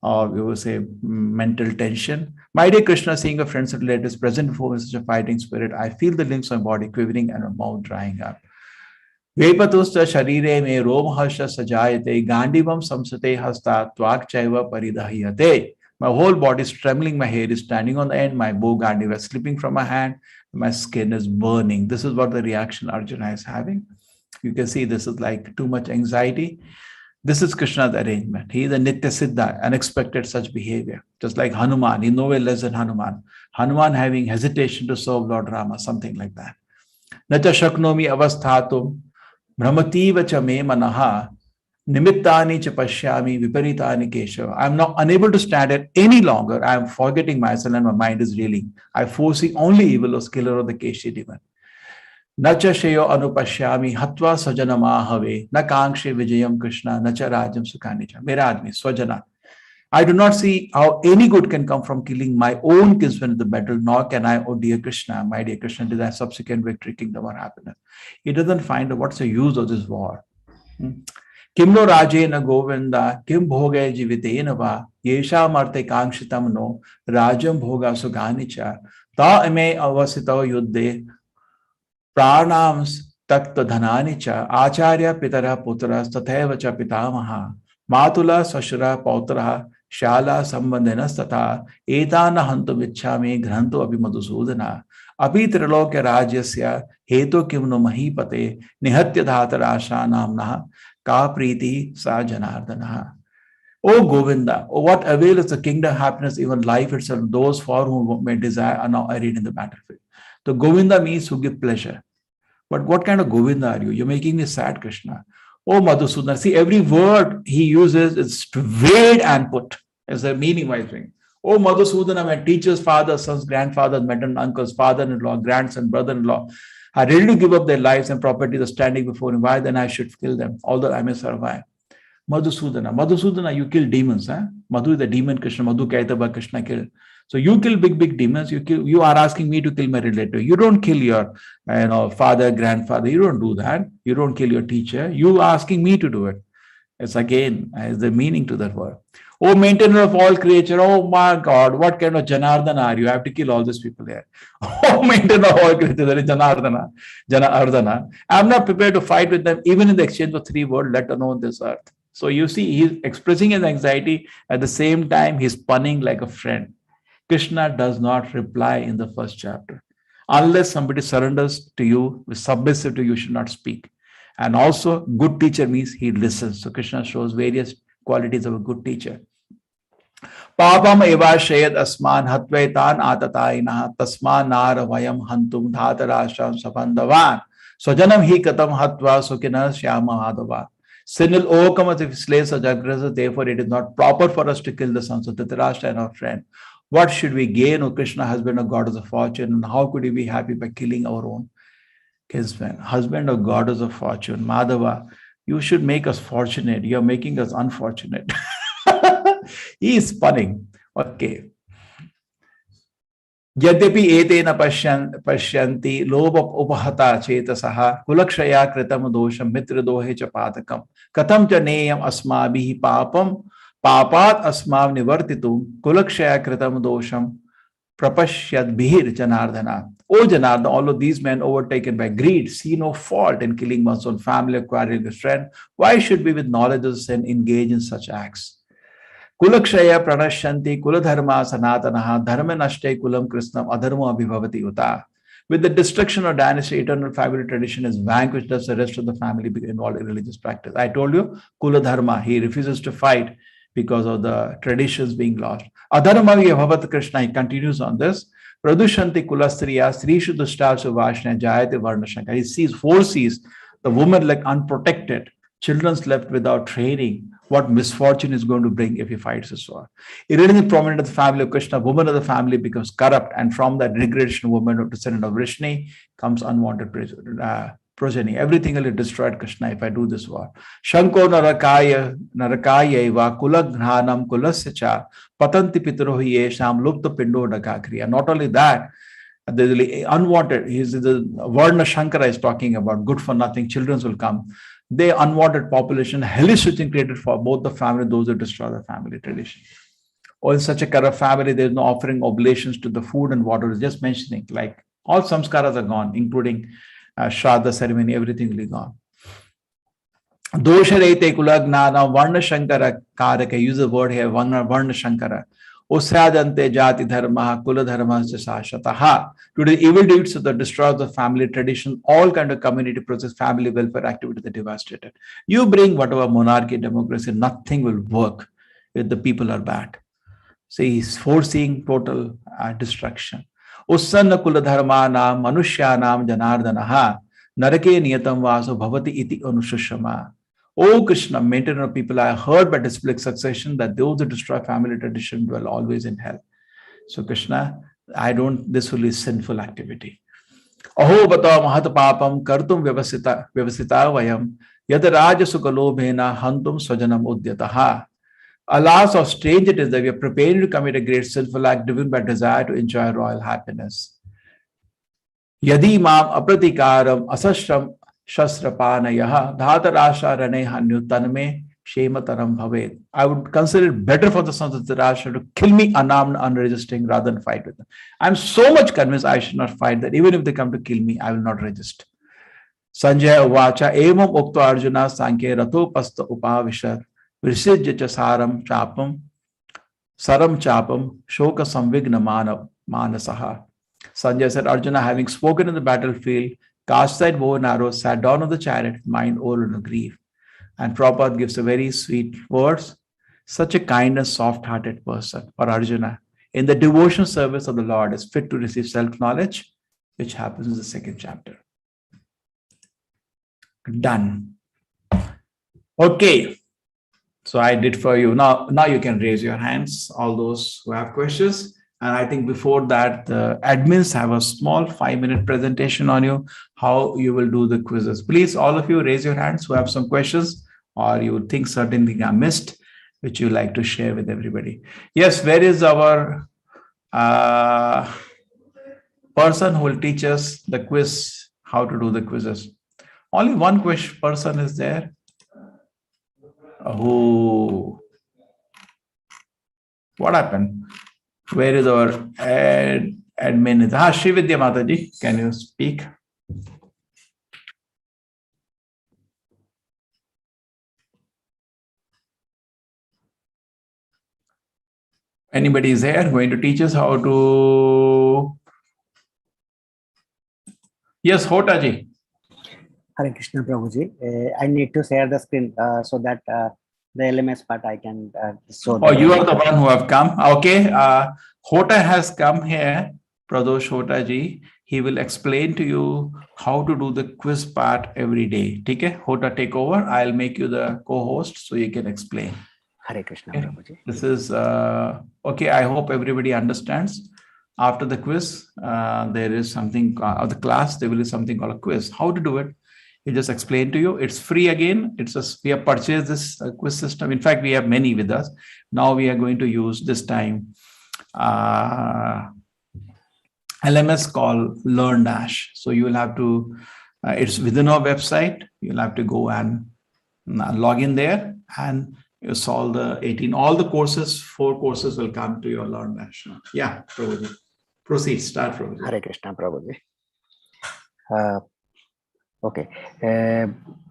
or we would say mental tension. My dear Krishna, seeing a friends and relatives present before me such a fighting spirit, I feel the limbs of my body quivering and my mouth drying up. Vepatusta sharire me romhasha sajayate gandivam samsate hasta tvak chaiva paridahiyate. My whole body is trembling, my hair is standing on the end, my bow gandiva is slipping from my hand, my skin is burning. This is what the reaction Arjuna is having. You can see this is like too much anxiety. This is Krishna's arrangement. He is a Nitya Siddha, unexpected such behavior. Just like Hanuman, he no way less than Hanuman. Hanuman having hesitation to serve Lord Rama, something like that. Nacha shaknomi avasthatum brahmativa cha me manaha nimittani cha pashyami viparitani keshav. I am now unable to stand it any longer. I am forgetting myself and my mind is reeling. I foresee only evil of killer of the Keshi demon. Nacha sheyo anupashyami hatva sajanamahave na kangshe vijayam Krishna nacha rajam sukhanicha. Mera admi, swajana. I do not see how any good can come from killing my own kinsman in the battle, nor can I, oh dear Krishna, my dear Krishna, desire subsequent victory, kingdom, or happiness. He doesn't find what's the use of this war. Kimno rajena govinda, kim bhoga jivitena va, yesha marte kangshitam no, rajam bhoga suganicha, ta ame avasito yuddhe, pranams takta dhananicha, acharya pitara putras, tatheva cha pitamaha, matula sashra pautraha, Shala sambandhanas tatha etana hantu vichhami granto abhi madhusudana abhi trilokya rajyasya hetu kimno mahipate nihatya dhatarasha namnaha ka priti sa janardana. O Govinda, oh, what avail is the kingdom, happiness, even life itself, those for whom may desire are now arrayed in the battlefield. So Govinda means who give pleasure. But what kind of Govinda are you? You're making me sad, Krishna. Oh, Madhusudana. See, every word he uses is weighed and put as a meaning-wise thing. Oh, Madhusudana, my teacher's father, sons, grandfathers, maternal uncles, father-in-law, grandson, brother-in-law are ready to give up their lives and properties standing before him. Why then I should kill them, although I may survive? Madhusudana. Madhusudana, you kill demons. Huh? Madhu is the demon Krishna. Madhu Kaitaba Krishna killed. So you kill big demons. You are asking me to kill my relative. You don't kill your father, grandfather. You don't do that. You don't kill your teacher. You are asking me to do it. It's again is the meaning to that word. Oh, maintainer of all creature. Oh my God, what kind of Janardana are you? I have to kill all these people here. Oh, maintainer of all creature. That is Janardana. I'm not prepared to fight with them, even in the exchange of 3 words, let alone this earth. So you see, he's expressing his anxiety. At the same time, he's punning like a friend. Krishna does not reply in the first chapter. Unless somebody surrenders to you, is submissive to you, should not speak. And also, good teacher means he listens. So Krishna shows various qualities of a good teacher. Papam eva shayad asman hatvaitan atatainaha tasman nara vayam hantum dhatarasham sabandavan swajanam hi katam hatva sukina shyama hadava. Sinil okamat, if he slays such aggressors, therefore it is not proper for us to kill the sons of Dhritarashtra and our friend. What should we gain, O Krishna, husband of goddess of fortune, and how could we be happy by killing our own kinsman? Husband of goddess of fortune, Madhava, you should make us fortunate. You're making us unfortunate. He is punning. Okay. Yadyapi etena pashyanti loba upahata chetasaha kulakshaya kritam dosham mitra dohe cha patakam katam cha neyam asmabhihi papam papat asmav nivartitum kulakshaya kritam dosham prapashyad bhir janardana. O Janardana, all of these men overtaken by greed see no fault in killing one's own family, acquiring a friend. Why should we with knowledge of sin engage in such acts? Kulakshaya pranashanti kuladharma sanatanaha dharma nashte kulam krishnam adharma abhivavati uta. With the destruction of dynasty, eternal family tradition is vanquished, thus the rest of the family be involved in religious practice. I told you, kuladharma, he refuses to fight because of the traditions being lost. Adharma abhivavat Krishna, he continues on this. Pradushanti kulastriya sri shuddhashta suvashna jayate varnashankar. He foresees the woman like unprotected, children's left without training. What misfortune is going to bring if he fights this war. Irrelevant prominent of the family of Krishna, woman of the family becomes corrupt, and from that degradation, woman of descendant of Vrishni comes unwanted progeny. Everything will be destroyed, Krishna, if I do this war. Shanko narakaya eva kulaghranam kulasya cha patanti pitrohi yesham lupta pindo dakakriya. Not only that, The unwanted, the Varna Shankara is talking about good for nothing, children will come. The unwanted population, hellish switching created for both the family, those who destroy the family tradition. Or in such a kind of family, there's no offering oblations to the food and water, just mentioning, like all samskaras are gone, including Shraddha ceremony, everything will be gone. Dosha Rete Kulagnana, Varna Shankara Karaka, use the word here, Varna Shankara. Usyadante Jati Dharma, Kula Dharma Shataha. Today, evil deeds of the destroy the family tradition, all kind of community process, family welfare activity that devastated. You bring whatever monarchy, democracy, nothing will work if the people are bad. So he's foreseeing total destruction. Ussanna Kula Dharma Nam, Manushyanam Janardanaha, Narake Niyatam Vaso Bhavati Iti Anushashama. Oh Krishna, maintainer of people, I heard by disciplic succession that those who destroy family tradition dwell always in hell. So Krishna, this will be sinful activity. Aho bata mahat papam kartum vyavasita vayam yad raja sukalobhena hantum swajanam udyataha. Alas, how strange it is that we are preparing to commit a great sinful act driven by desire to enjoy royal happiness. Yadi mam apratikaram asashram Shastrapanayaha Dhatarasha Ranehanyu Tanme Shemataram Bhavet. I would consider it better for the sons of Dhritarashtra to kill me unarmed, unresisting, rather than fight with them. I'm so much convinced I should not fight that even if they come to kill me, I will not resist. Sanjaya Vacha Evam Ukta Arjuna Sanke Rato Pasta Upavishat Visijya Saram Chapam Saram Chapam Shoka Samvigna Manasaha. Sanjay said, Arjuna, having spoken in the battlefield, cast aside bow and arrow, sat down on the chariot, mind all in a grief. And Prabhupada gives a very sweet words. Such a kind and soft-hearted person, or Arjuna, in the devotion service of the Lord is fit to receive self-knowledge, which happens in the second chapter. Done. Okay. So I did for you. Now you can raise your hands, all those who have questions. And I think before that, the admins have a small 5-minute presentation on you, how you will do the quizzes. Please, all of you, raise your hands who have some questions or you think certain thing I missed, which you like to share with everybody. Yes, where is our person who will teach us the quiz, how to do the quizzes? Only one person is there. Oh, what happened? Where is our admin? Srividya Mataji, can you speak? Anybody is here going to teach us how to? Yes, Hotaji. Hare Krishna Prabhuji. I need to share the screen so that the LMS part I can show. Oh, you are the one who have come. Okay. Hota has come here. Pradosh Hotaji. He will explain to you how to do the quiz part every day. Okay? Hota, take over. I'll make you the co-host so you can explain. Hare Krishna Okay. Prabhuji. This is okay. I hope everybody understands. After the quiz, there is something of the class. There will be something called a quiz. How to do it? He just explained to you. It's free again. It's just we have purchased this quiz system. In fact, we have many with us. Now we are going to use this time LMS called LearnDash. So you will have to. It's within our website. You'll have to go and log in there and you solve the 18. All the courses, 4 courses will come to your LearnDash. Yeah, Prabhuji. Proceed. Start, Prabhuji. Hare Krishna Prabhuji. Okay.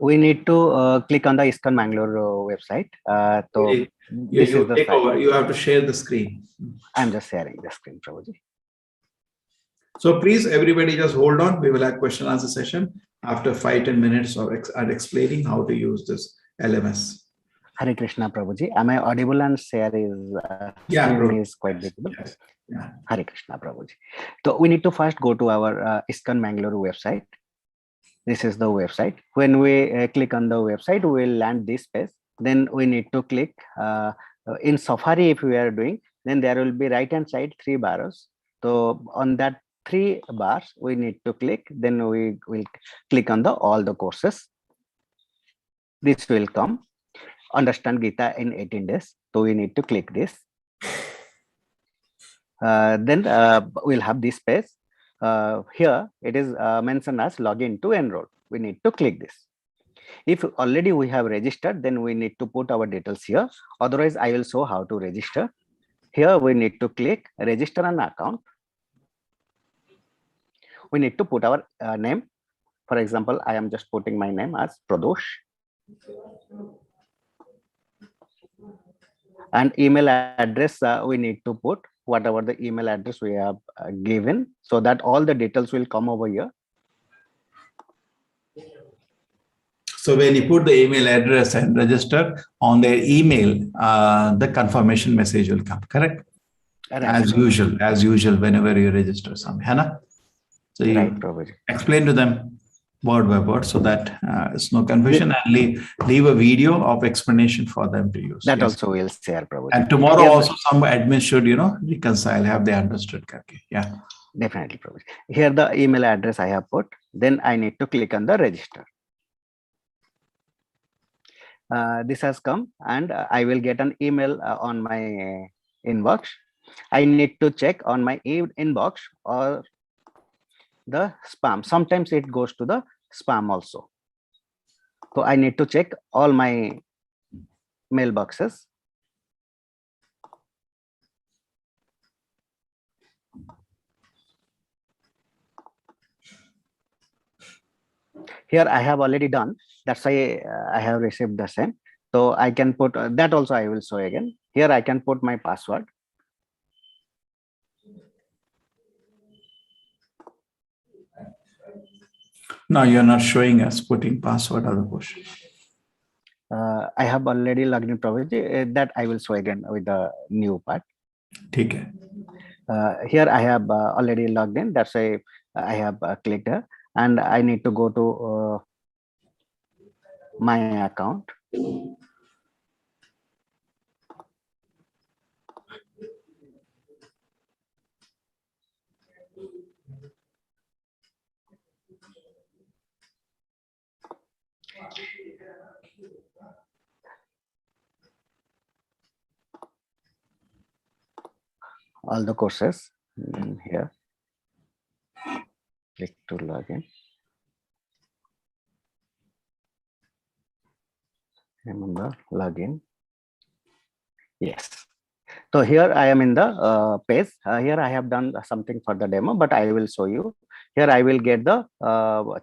We need to click on the ISKCON Mangalore website. So this is the take site. over. You have to share the screen. I'm just sharing the screen, Prabhuji. So please, everybody just hold on. We will have question answer session after 5-10 minutes of explaining how to use this LMS. Hare Krishna Prabhuji. Am I audible and share is screen is quite visible? Yes. Yeah. Hare Krishna Prabhuji. So we need to first go to our ISKCON Mangalore website. This is the website. When we click on the website, we will land this page. Then we need to click in Safari. If we are doing, then there will be right hand side 3 bars. So on that 3 bars, we need to click. Then we will click on the all the courses. This will come. Understand Gita in 18 days. So we need to click this. Then we'll have this page. here it is mentioned as login to enroll. We need to click this. If already we have registered, then we need to put our details here. Otherwise, I will show how to register. Here we need to click register an account. We need to put our name. For example, I am just putting my name as Pradosh. And email address, we need to put whatever the email address we have given, so that all the details will come over here. So when you put the email address and register on their email, the confirmation message will come, correct? Right. As usual, whenever you register something, Hannah. So you Right, explain to them word by word so that it's no confusion, and leave a video of explanation for them to use. That also will share, Prabhuji. And tomorrow also some admin should, reconcile, have they understood correctly? Yeah. Definitely, Prabhuji. Here the email address I have put, then I need to click on the register. This has come and I will get an email on my inbox. I need to check on my inbox or the spam. Sometimes it goes to the spam also. So I need to check all my mailboxes. Here I have already done. That's why I have received the same. So I can put that also I will show again. Here I can put my password. No, you're not showing us putting password or the push. I have already logged in, Prabhuji. That I will show again with the new part. Okay. Here I have already logged in. That's why I have clicked here, and I need to go to my account. All the courses here. Click to login. Remember login. Yes. So here I am in the page. Here I have done something for the demo, but I will show you. Here I will get the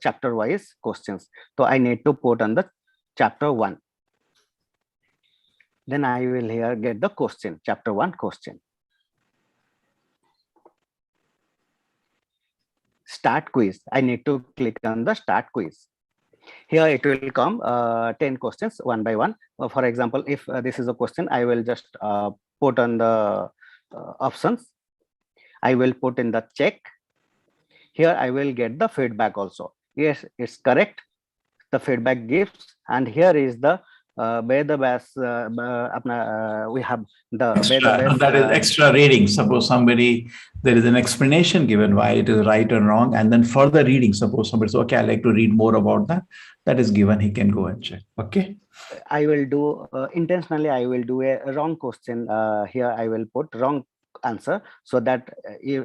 chapter wise questions. So I need to put on the chapter 1. Then I will here get the question, chapter 1 question. Start quiz. I need to click on the start quiz. Here it will come 10 questions one by one. For example, if this is a question, I will just put on the options. I will put in the check. Here I will get the feedback also. Yes, it's correct. The feedback gives, and here is the we have the that is extra reading. Suppose there is an explanation given why it is right or wrong, and then further reading. Suppose somebody says, okay, I like to read more about that. That is given. He can go and check. Okay. I will do intentionally. I will do a wrong question. Here I will put wrong answer, so that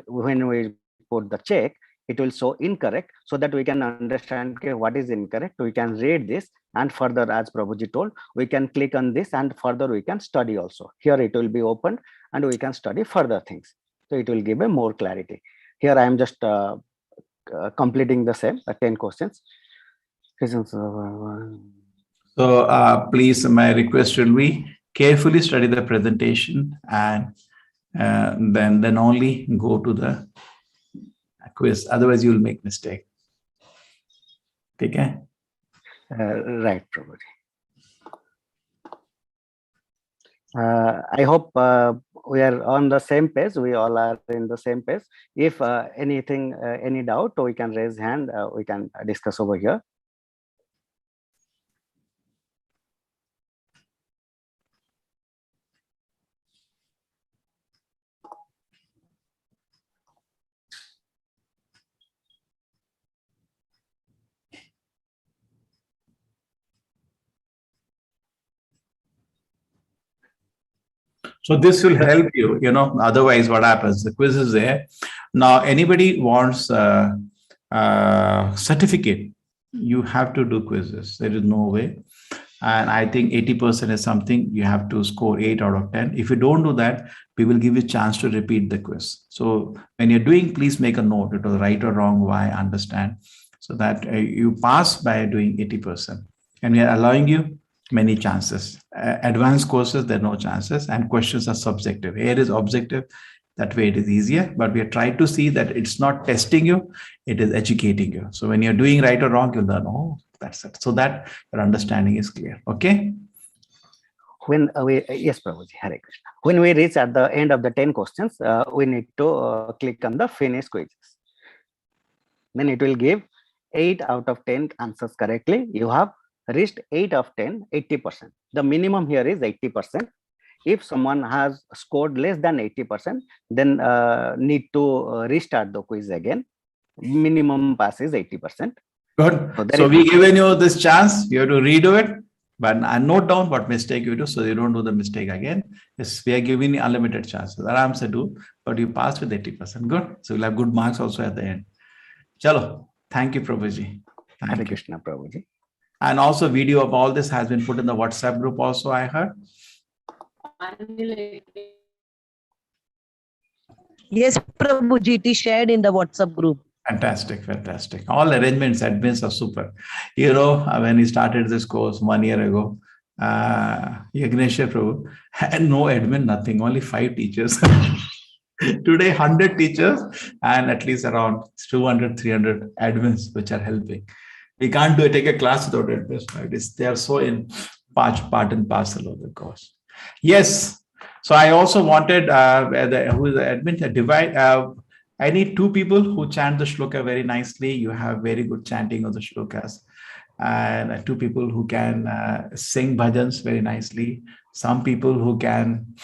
when we put the check, it will show incorrect, so that we can understand what is incorrect. We can read this, and further, as Prabhuji told, we can click on this and further we can study also. Here it will be opened and we can study further things. So it will give a more clarity. Here I am just completing the same 10 questions. So please, my request will be carefully study the presentation, and then only go to the quiz. Otherwise, you will make mistake. Okay. Right, Prabhuji. I hope we are on the same page. We all are in the same page. If anything, any doubt, we can raise hand. We can discuss over here. So this will help you, otherwise what happens, the quiz is there, Now, anybody wants a certificate, you have to do quizzes. There is no way. And I think 80% is something you have to score 8 out of 10. If you don't do that, we will give you a chance to repeat the quiz. So when you're doing, please make a note. It was right or wrong, why, understand, so that you pass by doing 80%. And we are allowing you many chances. Advanced courses, there are no chances, and questions are subjective. Here is objective. That way it is easier, but we are trying to see that it's not testing you, it is educating you. So when you're doing right or wrong, you'll learn, oh, that's it. So that your understanding is clear. Okay. When yes, Prabhuji, Hare Krishna. When we reach at the end of the 10 questions, we need to click on the finish quizzes. Then it will give 8 out of 10 answers correctly. You have reached 8 of 10, 80%. The minimum here is 80%. If someone has scored less than 80%, then need to restart the quiz again. Minimum pass is 80%. Good. So we given you this chance. You have to redo it, but note down what mistake you do so you don't do the mistake again. Yes, we are giving you unlimited chances. Aram se do, but you passed with 80%. Good. So you'll have good marks also at the end. Chalo. Thank you, Prabhuji. Hare Krishna, Prabhuji. And also video of all this has been put in the WhatsApp group also, I heard. Yes, Prabhuji, it is shared in the WhatsApp group. Fantastic, fantastic. All arrangements, admins are super. You know, when we started this course 1 year ago, Yagnesha Prabhu had no admin, nothing, only 5 teachers. Today, 100 teachers and at least around 200, 300 admins, which are helping. We can't take a class without admins, right? They are so in part and parcel of the course. Yes. So I also wanted, who is the admin, to divide. I need 2 people who chant the shloka very nicely. You have very good chanting of the shlokas. And 2 people who can sing bhajans very nicely. Some people who can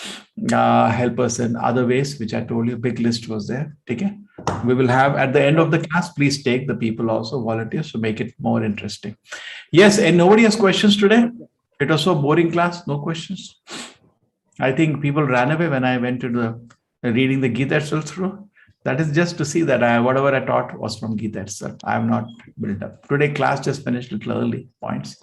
help us in other ways, which I told you, big list was there. Okay? We will have at the end of the class, please take the people also, volunteers, to make it more interesting. Yes, and nobody has questions today? It was so boring class, no questions. I think people ran away when I went to the reading the Gita itself through. That is just to see that whatever I taught was from Gita itself. I am not built up. Today class just finished a little early, points.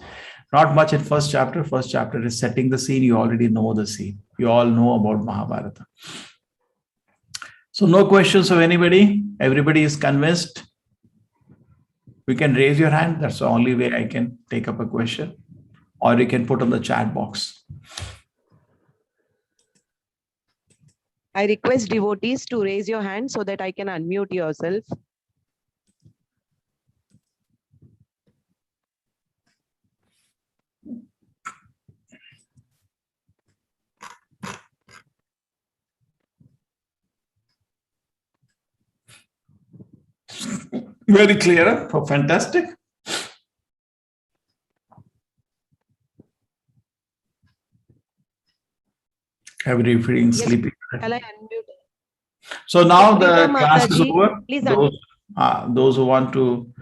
Not much in first chapter. First chapter is setting the scene. You already know the scene. You all know about Mahabharata. So no questions of anybody. Everybody is convinced. You can raise your hand. That's the only way I can take up a question. Or you can put on the chat box. I request devotees to raise your hand so that I can unmute yourself. Very clear. Oh, fantastic. Everybody feeling sleepy. Shall I unmute? So now the Suprita class is Mataji, over. please Those who want to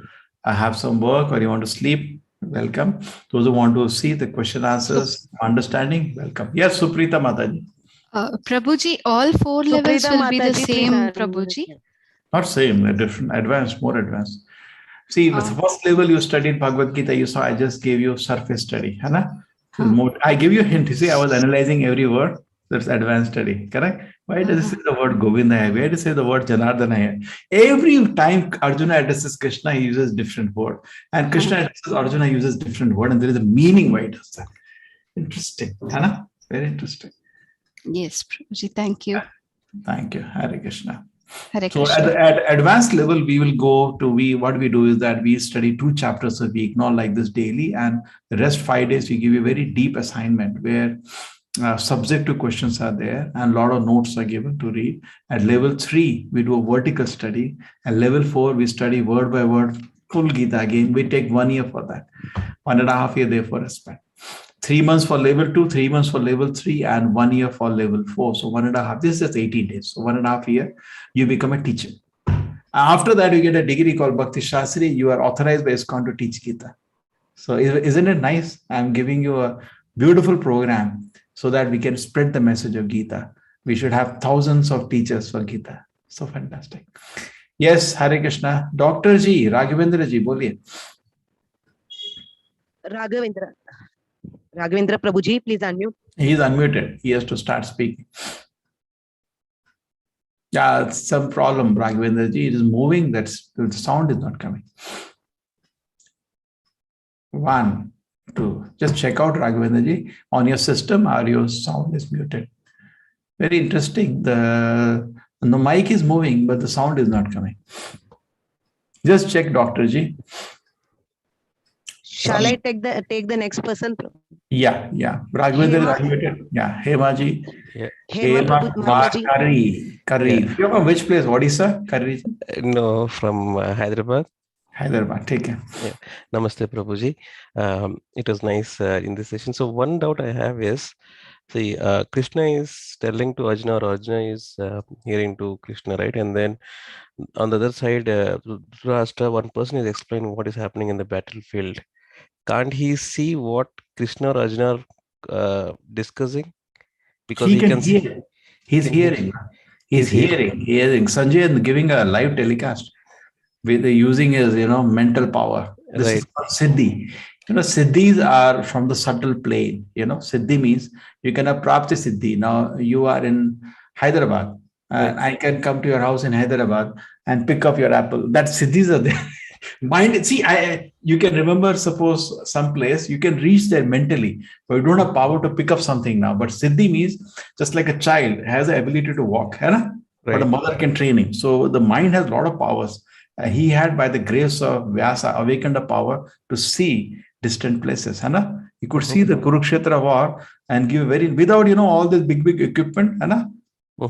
have some work or you want to sleep, welcome. Those who want to see the question answers, understanding, welcome. Yes, Suprita Mataji. Prabhuji, all 4 levels Suprita will be the Mataji, same, please Prabhuji. Not same, they're different, advanced, more advanced. See, with the first level you studied Bhagavad Gita, you saw I just gave you surface study. More, I give you a hint. You see, I was analyzing every word. That's advanced study, correct? Why does it say the word Govinda? Why does it say the word Janardana? Every time Arjuna addresses Krishna, he uses different word. And Krishna addresses Arjuna, uses different word. And there is a meaning why he does that. Interesting. Hannah? Very interesting. Yes, Prabhuji. Thank you. Thank you. Hare Krishna. Hare So Krishna. at advanced level, we will go to, what we do is that we study 2 chapters a week, not like this daily. And the rest 5 days, we give you a very deep assignment where subjective questions are there and a lot of notes are given to read. At level 3, we do a vertical study. At level 4, we study word by word, full Gita again. We take 1 year for that. 1.5 years therefore is spent. 3 months for level 2, 3 months for level 3, and 1 year for level 4. So 1.5, this is just 18 days. So 1.5 year, you become a teacher. After that, you get a degree called Bhakti Shastri. You are authorized by ISKCON to teach Gita. So isn't it nice? I'm giving you a beautiful program so that we can spread the message of Gita. We should have thousands of teachers for Gita. So fantastic. Yes, Hare Krishna. Dr. Ji, Raghavendra Ji, boliye. Raghavendra Prabhuji, please unmute. He is unmuted. He has to start speaking. Yeah, it's some problem, Raghavendra Ji. It is moving. The sound is not coming. 1, 2. Just check out, Raghavendra Ji. On your system, or your sound is muted. Very interesting. The mic is moving, but the sound is not coming. Just check, Dr. Ji. Shall I take the next person? Yeah. Raghavendra is Hema. unmuted. Yeah, Hema Ji. Hema Prabhuji. Curry. Yeah. You're from which place? Odisha? Curry. No, from Hyderabad. Hyderabad. Take care. Namaste, Prabhuji. It was nice in this session. So one doubt I have is, see, Krishna is telling to Arjuna, or Arjuna is hearing to Krishna, right? And then on the other side, Dhritarashtra, one person is explaining what is happening in the battlefield. Can't he see what Krishna or Arjuna are discussing? Because he can see. hear. He's Can he- hearing. He's hearing. hearing. Sanjay is giving a live telecast with using his, mental power. This is called Siddhi. Siddhis are from the subtle plane. Siddhi means you can have Prapti Siddhi. Now you are in Hyderabad, and I can come to your house in Hyderabad and pick up your apple. That Siddhis are there. Mind, see, you can remember, suppose some place, you can reach there mentally, but you don't have power to pick up something now. But Siddhi means just like a child has the ability to walk, but a Right. mother can train him. So the mind has a lot of powers. He had, by the grace of Vyasa, awakened a power to see distant places. He could see the Kurukshetra war and give without, all this big equipment. Mhm.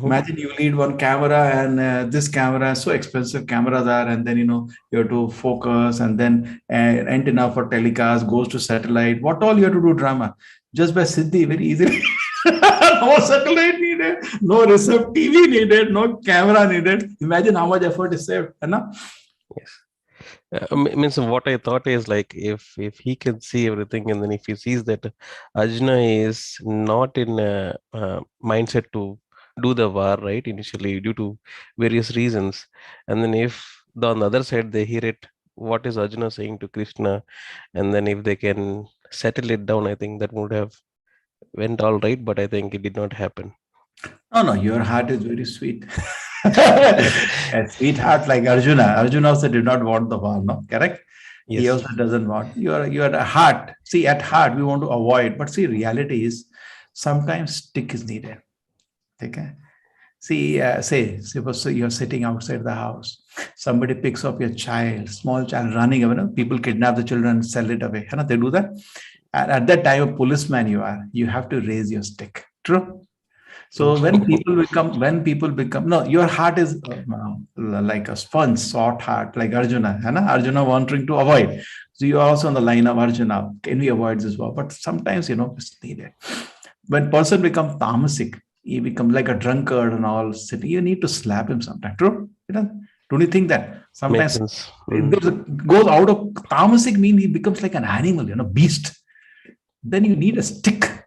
Imagine you need one camera, and this camera, so expensive cameras are, and then you have to focus, and then antenna for telecast goes to satellite. What all you have to do drama just by Siddhi, very easily. No satellite needed, no receive TV needed, no camera needed. Imagine how much effort is saved. Yes. Means what I thought is, like, if he can see everything, and then if he sees that Arjuna is not in a mindset to do the war, right, initially due to various reasons, and then if on the other side they hear it, what is Arjuna saying to Krishna, and then if they can settle it down, I think that would have went all right, but I think it did not happen. No, your heart is very sweet. A sweetheart like Arjuna. Arjuna also did not want the war, no? Correct? He Yes. also doesn't want. You are a heart. See, at heart, we want to avoid. But see, reality is sometimes stick is needed. Okay? See, suppose you're sitting outside the house. Somebody picks up your child, small child running away. People kidnap the children and sell it away. They do that. And at that time, a policeman you have to raise your stick. True? So when people become, no, your heart is like a sponge, soft heart, like Arjuna. Arjuna wanting to avoid. So you are also on the line of Arjuna. Can we avoid this war? But sometimes, it's needed. When person becomes tamasic, he becomes like a drunkard and all. You need to slap him sometimes. True? Don't you think that? Makes Sometimes sense. it goes out of tamasic, mean he becomes like an animal, beast. Then you need a stick.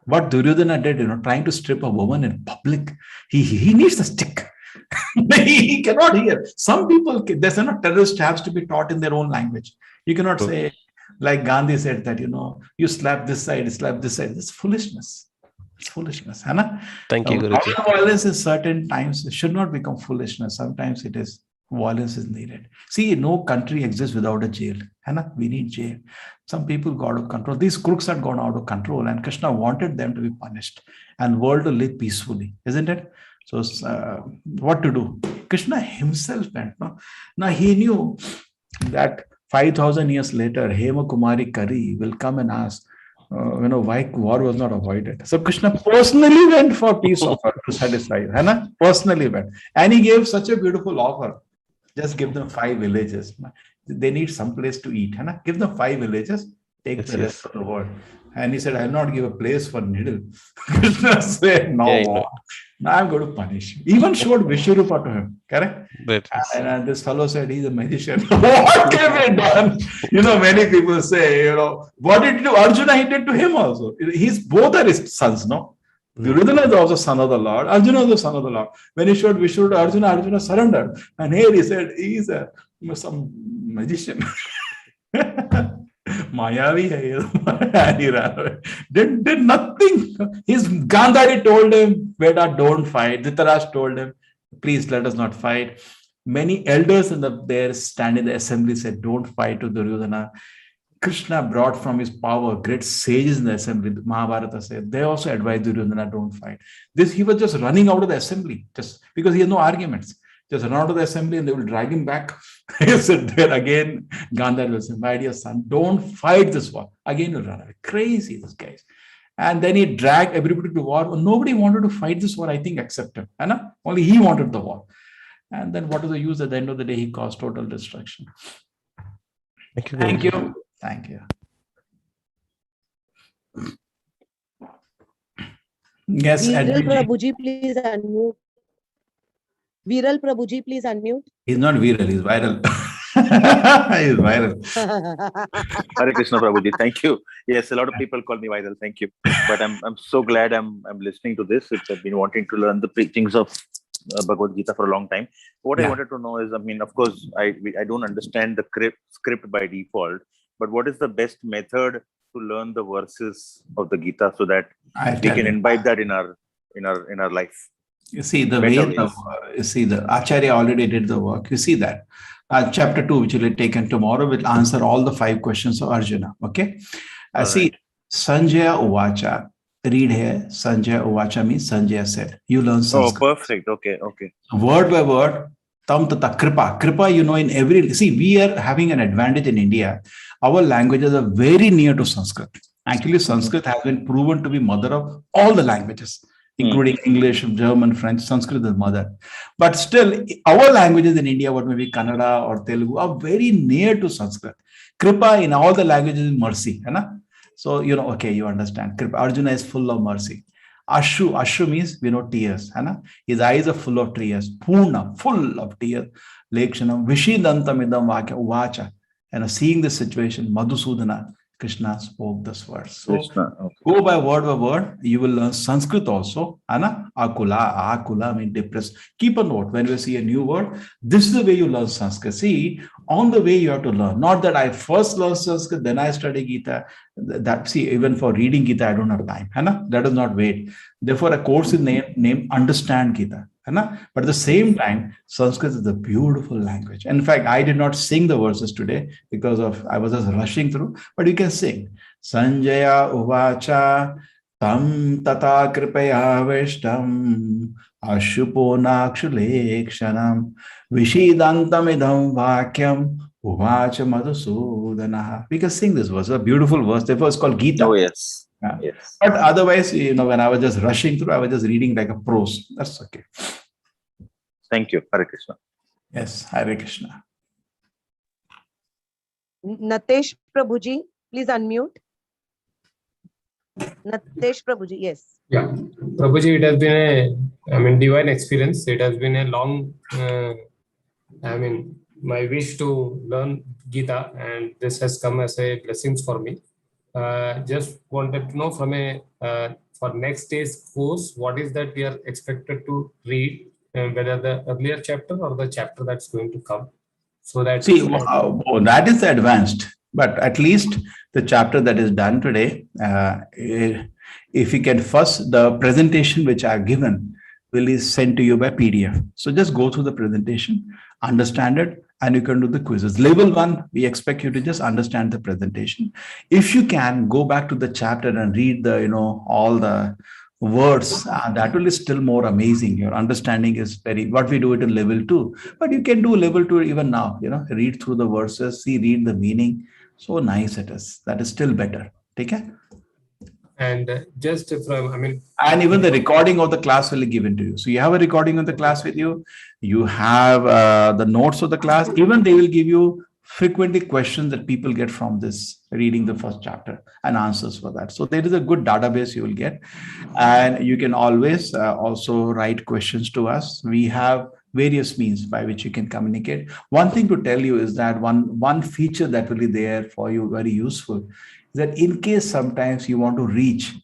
What Duryodhana did, trying to strip a woman in public, he needs a stick. He cannot hear. Some people, there's terrorist has to be taught in their own language. You cannot True. say, like Gandhi said that, you slap this side, slap this side. It's foolishness. It's foolishness. Thank you, Guruji. Violence in certain times should not become foolishness. Sometimes it is. Violence is needed. See, no country exists without a jail. We need jail. Some people got out of control. These crooks had gone out of control, and Krishna wanted them to be punished and world to live peacefully, isn't it? So, what to do? Krishna himself went. No? Now he knew that 5,000 years later, Hema Kumari Kari will come and ask, why war was not avoided. So Krishna personally went for peace offer to satisfy. Personally went, and he gave such a beautiful offer. Just give them 5 villages. They need some place to eat. Give them 5 villages, take the rest of the world. And he said, I'll not give a place for needle. Krishna said, no, now I'm going to punish you. Even showed Vishwarupa to him. Correct? Right. And this fellow said, he's a magician. What can be done? Many people say, what did he do? Arjuna, he did to him also. Both are his sons, no? Duryodhana is also son of the Lord. Arjuna is the son of the Lord. When he showed Vishnu to Arjuna, Arjuna surrendered. And here he said, he's some magician. Mayavi hai, and he ran away. Did nothing. His Gandhari told him, Veda, don't fight. Dhritarashtra told him, please let us not fight. Many elders there stand in the assembly said, don't fight to Duryodhana. Krishna brought from his power great sages in the assembly. Mahabharata said they also advised Duryodhana, don't fight. He was just running out of the assembly just because he has no arguments. Just run out of the assembly and they will drag him back. He said there again, Gandhar will say, my dear son, don't fight this war. Again, he'll run away. Crazy, this guy. And then he dragged everybody to war. Nobody wanted to fight this war, I think, except him. Only he wanted the war. And then what is the use? At the end of the day, he caused total destruction. Thank you. Thank you. Thank you. Yes, Viral Prabhuji, please unmute. Viral Prabhuji, please unmute. He's not viral, he's viral. He's viral. Hare Krishna Prabhuji, thank you. Yes, a lot of people call me viral, thank you. But I'm so glad I'm listening to this. I've been wanting to learn the preachings of Bhagavad Gita for a long time. What I wanted to know is, of course, I don't understand the script by default, but what is the best method to learn the verses of the Gita so that we can imbibe that in our life? You see the way the Acharya already did the work. You see that chapter 2, which will be taken tomorrow, will answer all the 5 questions of Arjuna. Okay. See, Sanjaya Uvacha. Read here. Sanjaya Uvacha means Sanjaya said. You learn Sanskrit. Oh, perfect. Okay. Word by word. Tam tata kripa. Kripa, in every. See, we are having an advantage in India. Our languages are very near to Sanskrit. Actually, Sanskrit has been proven to be mother of all the languages, including English, German, French. Sanskrit is mother. But still, our languages in India, what may be Kannada or Telugu, are very near to Sanskrit. Kripa in all the languages is mercy. So, okay, you understand. Arjuna is full of mercy. Ashru means, tears. His eyes are full of tears. Purna, full of tears. Lekshanam, Vishidantamidam Vakya Uvacha. Seeing this situation, Madhusudana, Krishna spoke this verse. So, go by word, you will learn Sanskrit also. Akula means depressed. Keep a note when we see a new word. This is the way you learn Sanskrit. See, on the way you have to learn. Not that I first learn Sanskrit, then I study Gita. Even for reading Gita, I don't have time. That does not wait. Therefore, a course is named Understand Gita. But at the same time, Sanskrit is a beautiful language. In fact, I did not sing the verses today because I was just rushing through, but you can sing. Sanjaya Uvacha Tam Tata Kripaya Veshtam Ashupo Nakshulekshanam Vishidantamidam Vakyam Uvacha Madhusudana. We can sing this verse, a beautiful verse. Therefore, it's called Gita. Oh, yes. Yes. But otherwise, when I was just rushing through, I was just reading like a prose. That's okay. Thank you. Hare Krishna. Yes, Hare Krishna. Natesh Prabhuji, please unmute. Natesh Prabhuji, yes. Yeah, Prabhuji, it has been a, divine experience. It has been a long, my wish to learn Gita, and this has come as a blessing for me. Just wanted to know from for next day's course, what is that we are expected to read, whether the earlier chapter or the chapter that's going to come, so that that is advanced, but at least the chapter that is done today, if you can first, the presentation which I've given will be sent to you by PDF. So just go through the presentation, understand it, and you can do the quizzes. Level 1, we expect you to just understand the presentation. If you can go back to the chapter and read the, all the words, that will be still more amazing. Your understanding is what we do it in level 2, but you can do level 2 even now, read through the verses, read the meaning. So nice it is. That is still better. Take care. And just from, and even the recording of the class will be given to you. So you have a recording of the class with you. You have the notes of the class. Even they will give you frequently questions that people get from this, reading the first chapter and answers for that. So there is a good database you will get. And you can always also write questions to us. We have various means by which you can communicate. One thing to tell you is that one feature that will be there for you, very useful, that in case sometimes you want to reach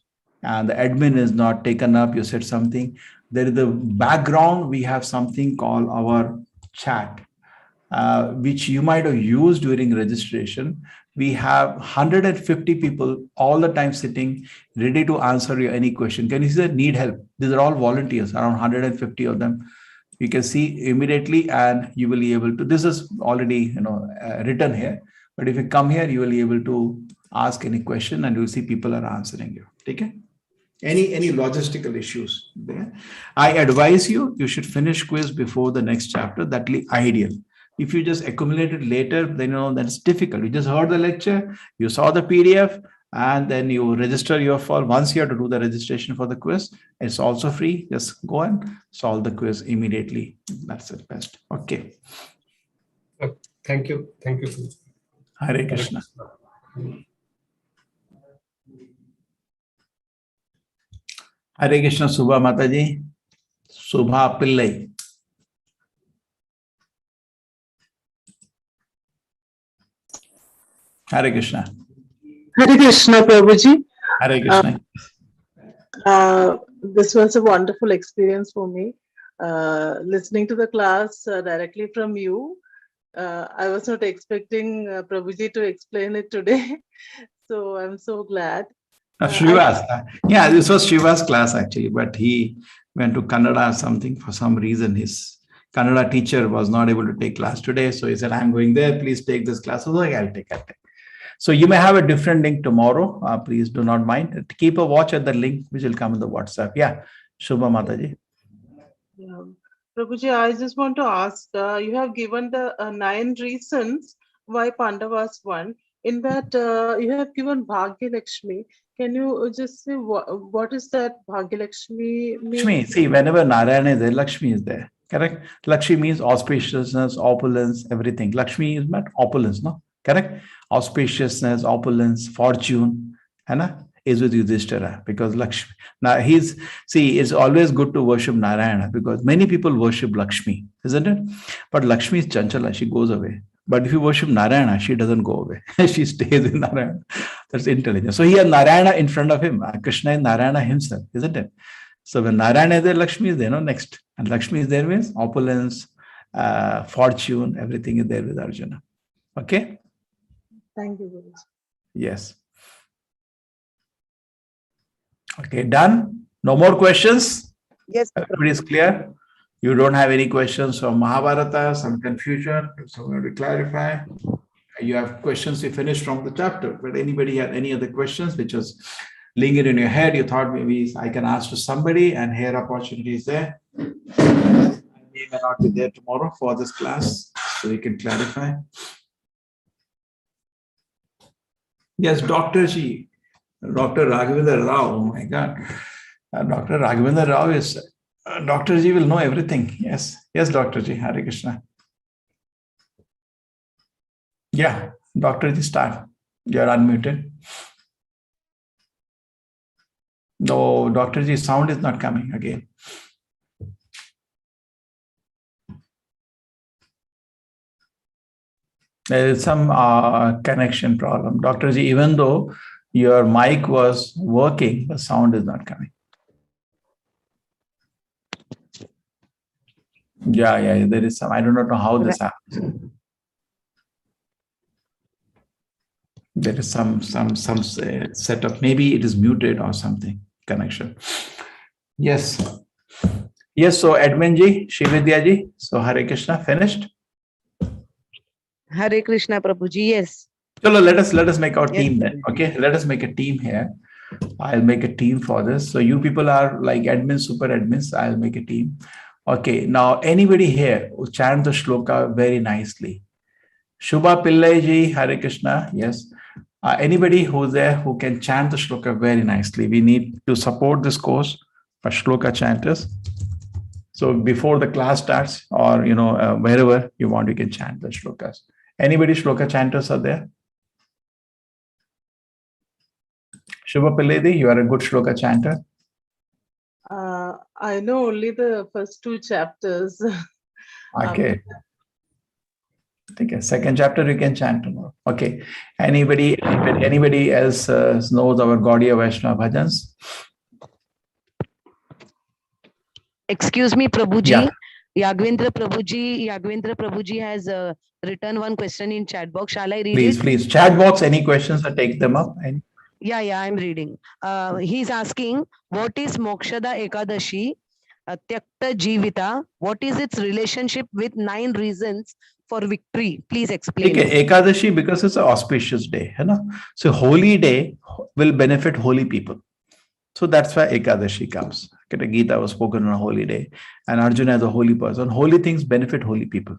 and the admin is not taken up, you said something. There is the background, we have something called our chat, which you might have used during registration. We have 150 people all the time sitting ready to answer you any question. Can you see that need help? These are all volunteers, around 150 of them. You can see immediately, and you will be able to, this is already written here, but if you come here, you will be able to ask any question and you'll see people are answering you. Okay? Any logistical issues there? I advise you should finish quiz before the next chapter. That'll be ideal. If you just accumulate it later, then that's difficult. You just heard the lecture, you saw the PDF, and then you register your file. Once you have to do the registration for the quiz, it's also free. Just go and solve the quiz immediately. That's the best. Okay. Thank you. Thank you. Hare Krishna. Hare Krishna, Subha Mataji. Subha Pillai. Hare Krishna. Hare Krishna, Prabhuji. Hare Krishna. This was a wonderful experience for me. Listening to the class directly from you. I was not expecting Prabhuji to explain it today. So I'm so glad. Srivas. Yeah, this was Shiva's class actually, but he went to Kannada or something for some reason. His Kannada teacher was not able to take class today. So he said, I'm going there. Please take this class. I was like, I'll take it. So you may have a different link tomorrow. Please do not mind. Keep a watch at the link, which will come in the WhatsApp. Yeah. Shubha Mataji. Yeah. Prabhuji, I just want to ask, you have given the 9 reasons why Pandavas won. In that, you have given Bhagya Lakshmi. Can you just say what is that Bhagya Lakshmi mean? Lakshmi, see, whenever Narayana is there, Lakshmi is there. Correct? Lakshmi means auspiciousness, opulence, everything. Lakshmi is meant opulence, no? Correct? Auspiciousness, opulence, fortune, is with Yudhishthira, because Lakshmi. Now it's always good to worship Narayana because many people worship Lakshmi, isn't it? But Lakshmi is Chanchala, she goes away. But if you worship Narayana, she doesn't go away. She stays in Narayana. That's intelligence. So he has Narayana in front of him. Krishna is Narayana himself, isn't it? So when Narayana is there, Lakshmi is there, next. And Lakshmi is there means opulence, fortune, everything is there with Arjuna. Okay? Thank you, Guruji. Yes. Okay, done? No more questions? Yes. Everybody is clear? You don't have any questions from Mahabharata, some confusion, someone to clarify. You have questions you finished from the chapter, but anybody had any other questions which was lingering in your head, you thought maybe I can ask to somebody, and here opportunity is there. I may not be there tomorrow for this class, so you can clarify. Yes, Dr. G, Dr. Raghavendra Rao, oh my God. Dr. Raghavendra Rao is, Dr. G will know everything. Yes, yes, Dr. G, Hare Krishna. Yeah, Dr. G, start. You are unmuted. No, Dr. G, sound is not coming again. There is some connection problem. Dr. G, even though your mic was working, the sound is not coming. Yeah, there is some, I do not know how this happens. There is some setup. Maybe it is muted or something, connection. Yes. Yes, so Admin Ji, Shividya Ji, so Hare Krishna, finished? Hare Krishna, Prabhuji, yes. Chalo, let us make our team then, okay? Let us make a team here. I'll make a team for this. So you people are like admins, super admins. I'll make a team. Okay, now anybody here who chant the shloka very nicely? Shubha Pillai Ji, Hare Krishna, yes. Anybody who's there who can chant the shloka very nicely? We need to support this course for shloka chanters. So before the class starts, or wherever you want, you can chant the shlokas. Anybody shloka chanters are there? Shubha Pillai, you are a good shloka chanter. I know only the first 2 chapters. Okay. Okay, second chapter you can chant tomorrow. Okay. Anybody else knows our Gaudiya Vaishnava bhajans? Excuse me, Prabhuji. Yeah. Yagvendra Prabhuji has written one question in chat box. Shall I read Please, it? please. Chat box, any questions, or take them up. And Yeah, I'm reading. He's asking, what is Mokshada Ekadashi, Tyakta Jivita? What is its relationship with 9 reasons for victory? Please explain. Ekadashi, because it's an auspicious day, you know. So holy day will benefit holy people. So that's why Ekadashi comes. Okay, the Gita was spoken on a holy day, and Arjuna is a holy person. Holy things benefit holy people.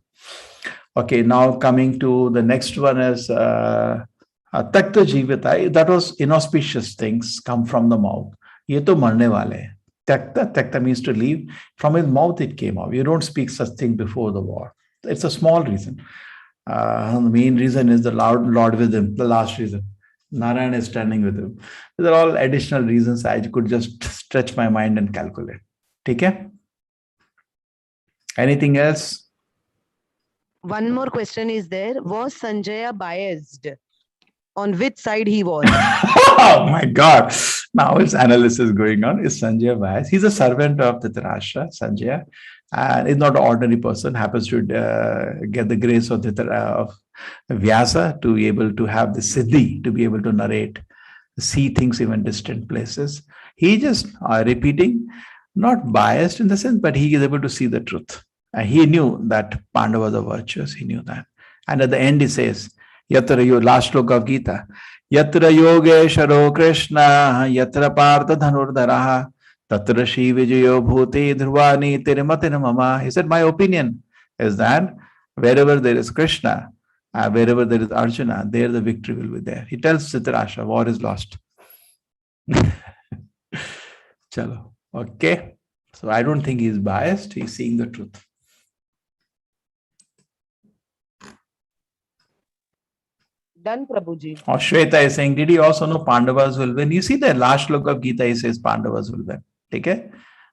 Okay, now coming to the next one is Takta Jivita. That was inauspicious things come from the mouth. Ye to marne wale hai. Takta means to leave. From his mouth it came out. You don't speak such thing before the war. It's a small reason. The main reason is the Lord with him, the last reason. Narayan is standing with him. These are all additional reasons I could just stretch my mind and calculate. Okay? Anything else? One more question is there. Was Sanjaya biased? On which side he was? Oh my God. Now his analysis going on. Is Sanjaya biased? He's a servant of Dhritarashtra, Sanjaya, and is not an ordinary person, happens to get the grace of Vyasa to be able to have the siddhi, to be able to narrate, see things even distant places. He just repeating, not biased in the sense, but he is able to see the truth. He knew that Pandavas are virtuous. He knew that. And at the end he says, Yatra, last sloka of Gita, Yatra Yogesharo Krishna, Yatra Partha Dhanurdharaha, Tatra Shri Vijayo Bhuti Dhruvani Tiramatina Mama. He said, my opinion is that wherever there is Krishna, wherever there is Arjuna, there the victory will be there. He tells Dhritarashtra, war is lost. Chalo. Okay. So I don't think he's biased. He's seeing the truth. Done, Prabhuji. Or Shweta is saying, did he also know Pandavas will win? You see the last look of Gita, he says Pandavas will win. Okay?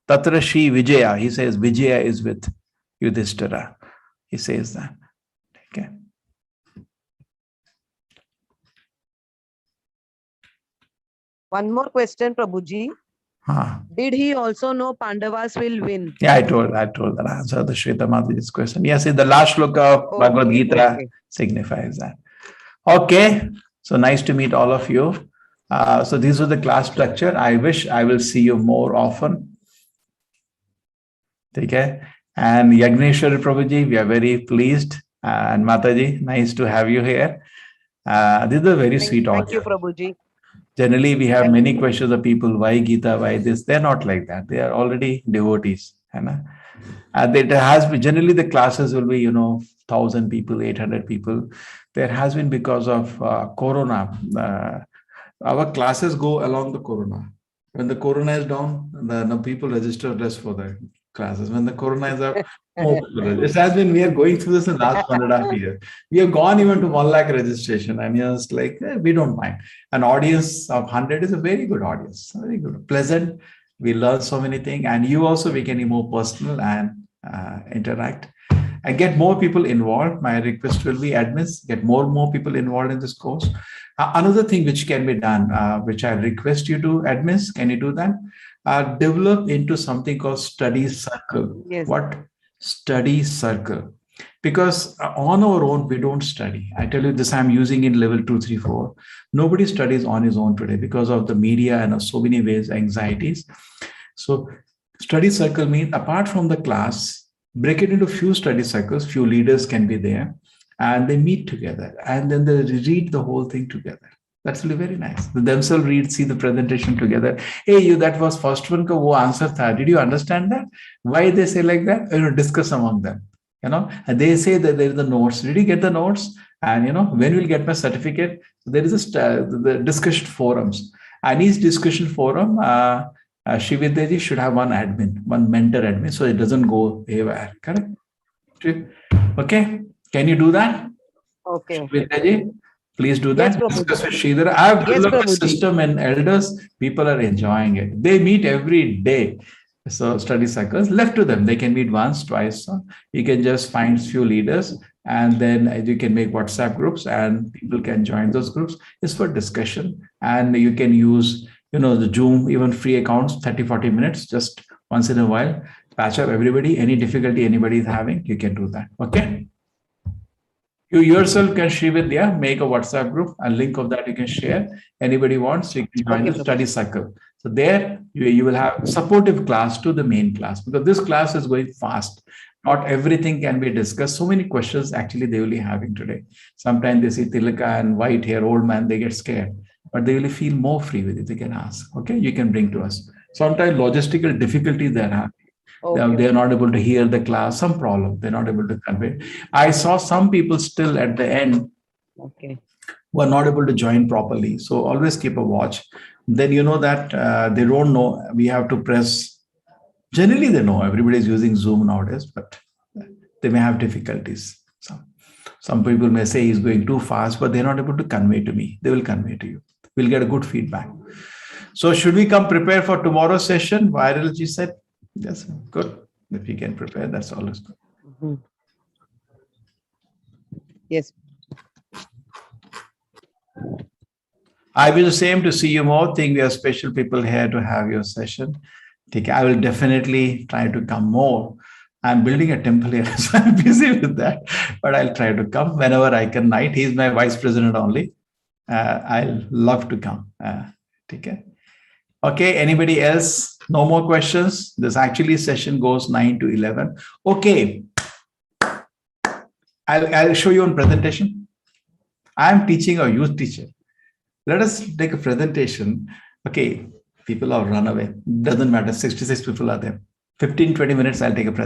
Tatra Shri Vijaya, he says Vijaya is with Yudhishthira. He says that. Okay. One more question, Prabhuji. Did he also know Pandavas will win? Yeah, I told that answer the Shweta Mataji's question. Yes, the last look of Bhagavad Gita signifies that. Okay, so nice to meet all of you. So these were the class structure. I wish I will see you more often. Okay, and Yagneshwar Prabhuji, we are very pleased. And Mataji, nice to have you here. This is a very sweet audience. Thank you, Prabhuji. Generally, we have many questions of people, why Gita, why this? They're not like that. They are already devotees. It has been, generally the classes will be, 1,000 people, 800 people. There has been because of Corona. Our classes go along the Corona. When the Corona is down, the people register less for the classes. When the Corona is up, more people register. It has been, we are going through this in the last 1.5 years. We have gone even to 1 lakh registration, and just like, we don't mind. An audience of 100 is a very good audience, very good, pleasant. We learn so many things, and you also become more personal and interact. And get more people involved. My request will be admins, get more people involved in this course. Another thing which can be done, which I request you to admins, can you do that? Develop into something called study circle. Yes. What? Study circle. Because on our own, we don't study. I tell you this, I'm using in level 2, 3, 4. Nobody studies on his own today because of the media and so many ways, anxieties. So study circle means apart from the class, break it into few study circles, few leaders can be there, and they meet together, and then they read the whole thing together. That's really very nice. They themselves read, see the presentation together. Hey, you, that was first one, wo answer tha. Did you understand that? Why they say like that? Discuss among them. And they say that there is the notes. Did you get the notes? And when will get my certificate? So there is the discussion forums. And each discussion forum, Shivideji should have one admin, one mentor admin, so it doesn't go haywire. Correct? Okay. Can you do that? Okay. Shivideji, please do that. Yes, Discuss with Sridhar. I have developed a system in elders. People are enjoying it. They meet every day. So study circles, left to them. They can meet once, twice. So you can just find few leaders, and then you can make WhatsApp groups, and people can join those groups. It's for discussion, and you can use the Zoom, even free accounts, 30-40 minutes, just once in a while, patch up everybody. Any difficulty anybody is having, you can do that. Okay. You yourself can share with make a WhatsApp group, a link of that you can share. Anybody wants, you can join the study circle. So there you will have supportive class to the main class, because this class is going fast. Not everything can be discussed. So many questions actually they will be having today. Sometimes they see Tilaka and white hair, old man, they get scared, but they will feel more free with it. They can ask, okay, you can bring to us. Sometimes logistical difficulties they're having. They're not able to hear the class, some problem. They're not able to convey. I saw some people still at the end who are not able to join properly. So always keep a watch. Then you know that they don't know. We have to press. Generally, they know. Everybody is using Zoom nowadays, but they may have difficulties. Some people may say he's going too fast, but they're not able to convey to me. They will convey to you. We'll get a good feedback. So should we come prepare for tomorrow's session? Viralji said. Yes, good. If you can prepare, that's always good. Yes. I will the same to see you more. Think we have special people here to have your session. I will definitely try to come more. I'm building a temple here, so I'm busy with that. But I'll try to come whenever I can. Night, he's my vice president only. I'll love to come. Okay, anybody else? No more questions. This actually session goes 9 to 11. Okay. I'll show you on presentation. I'm teaching a youth teacher. Let us take a presentation. Okay, people have run away. Doesn't matter. 66 people are there. 15-20 minutes, I'll take a presentation.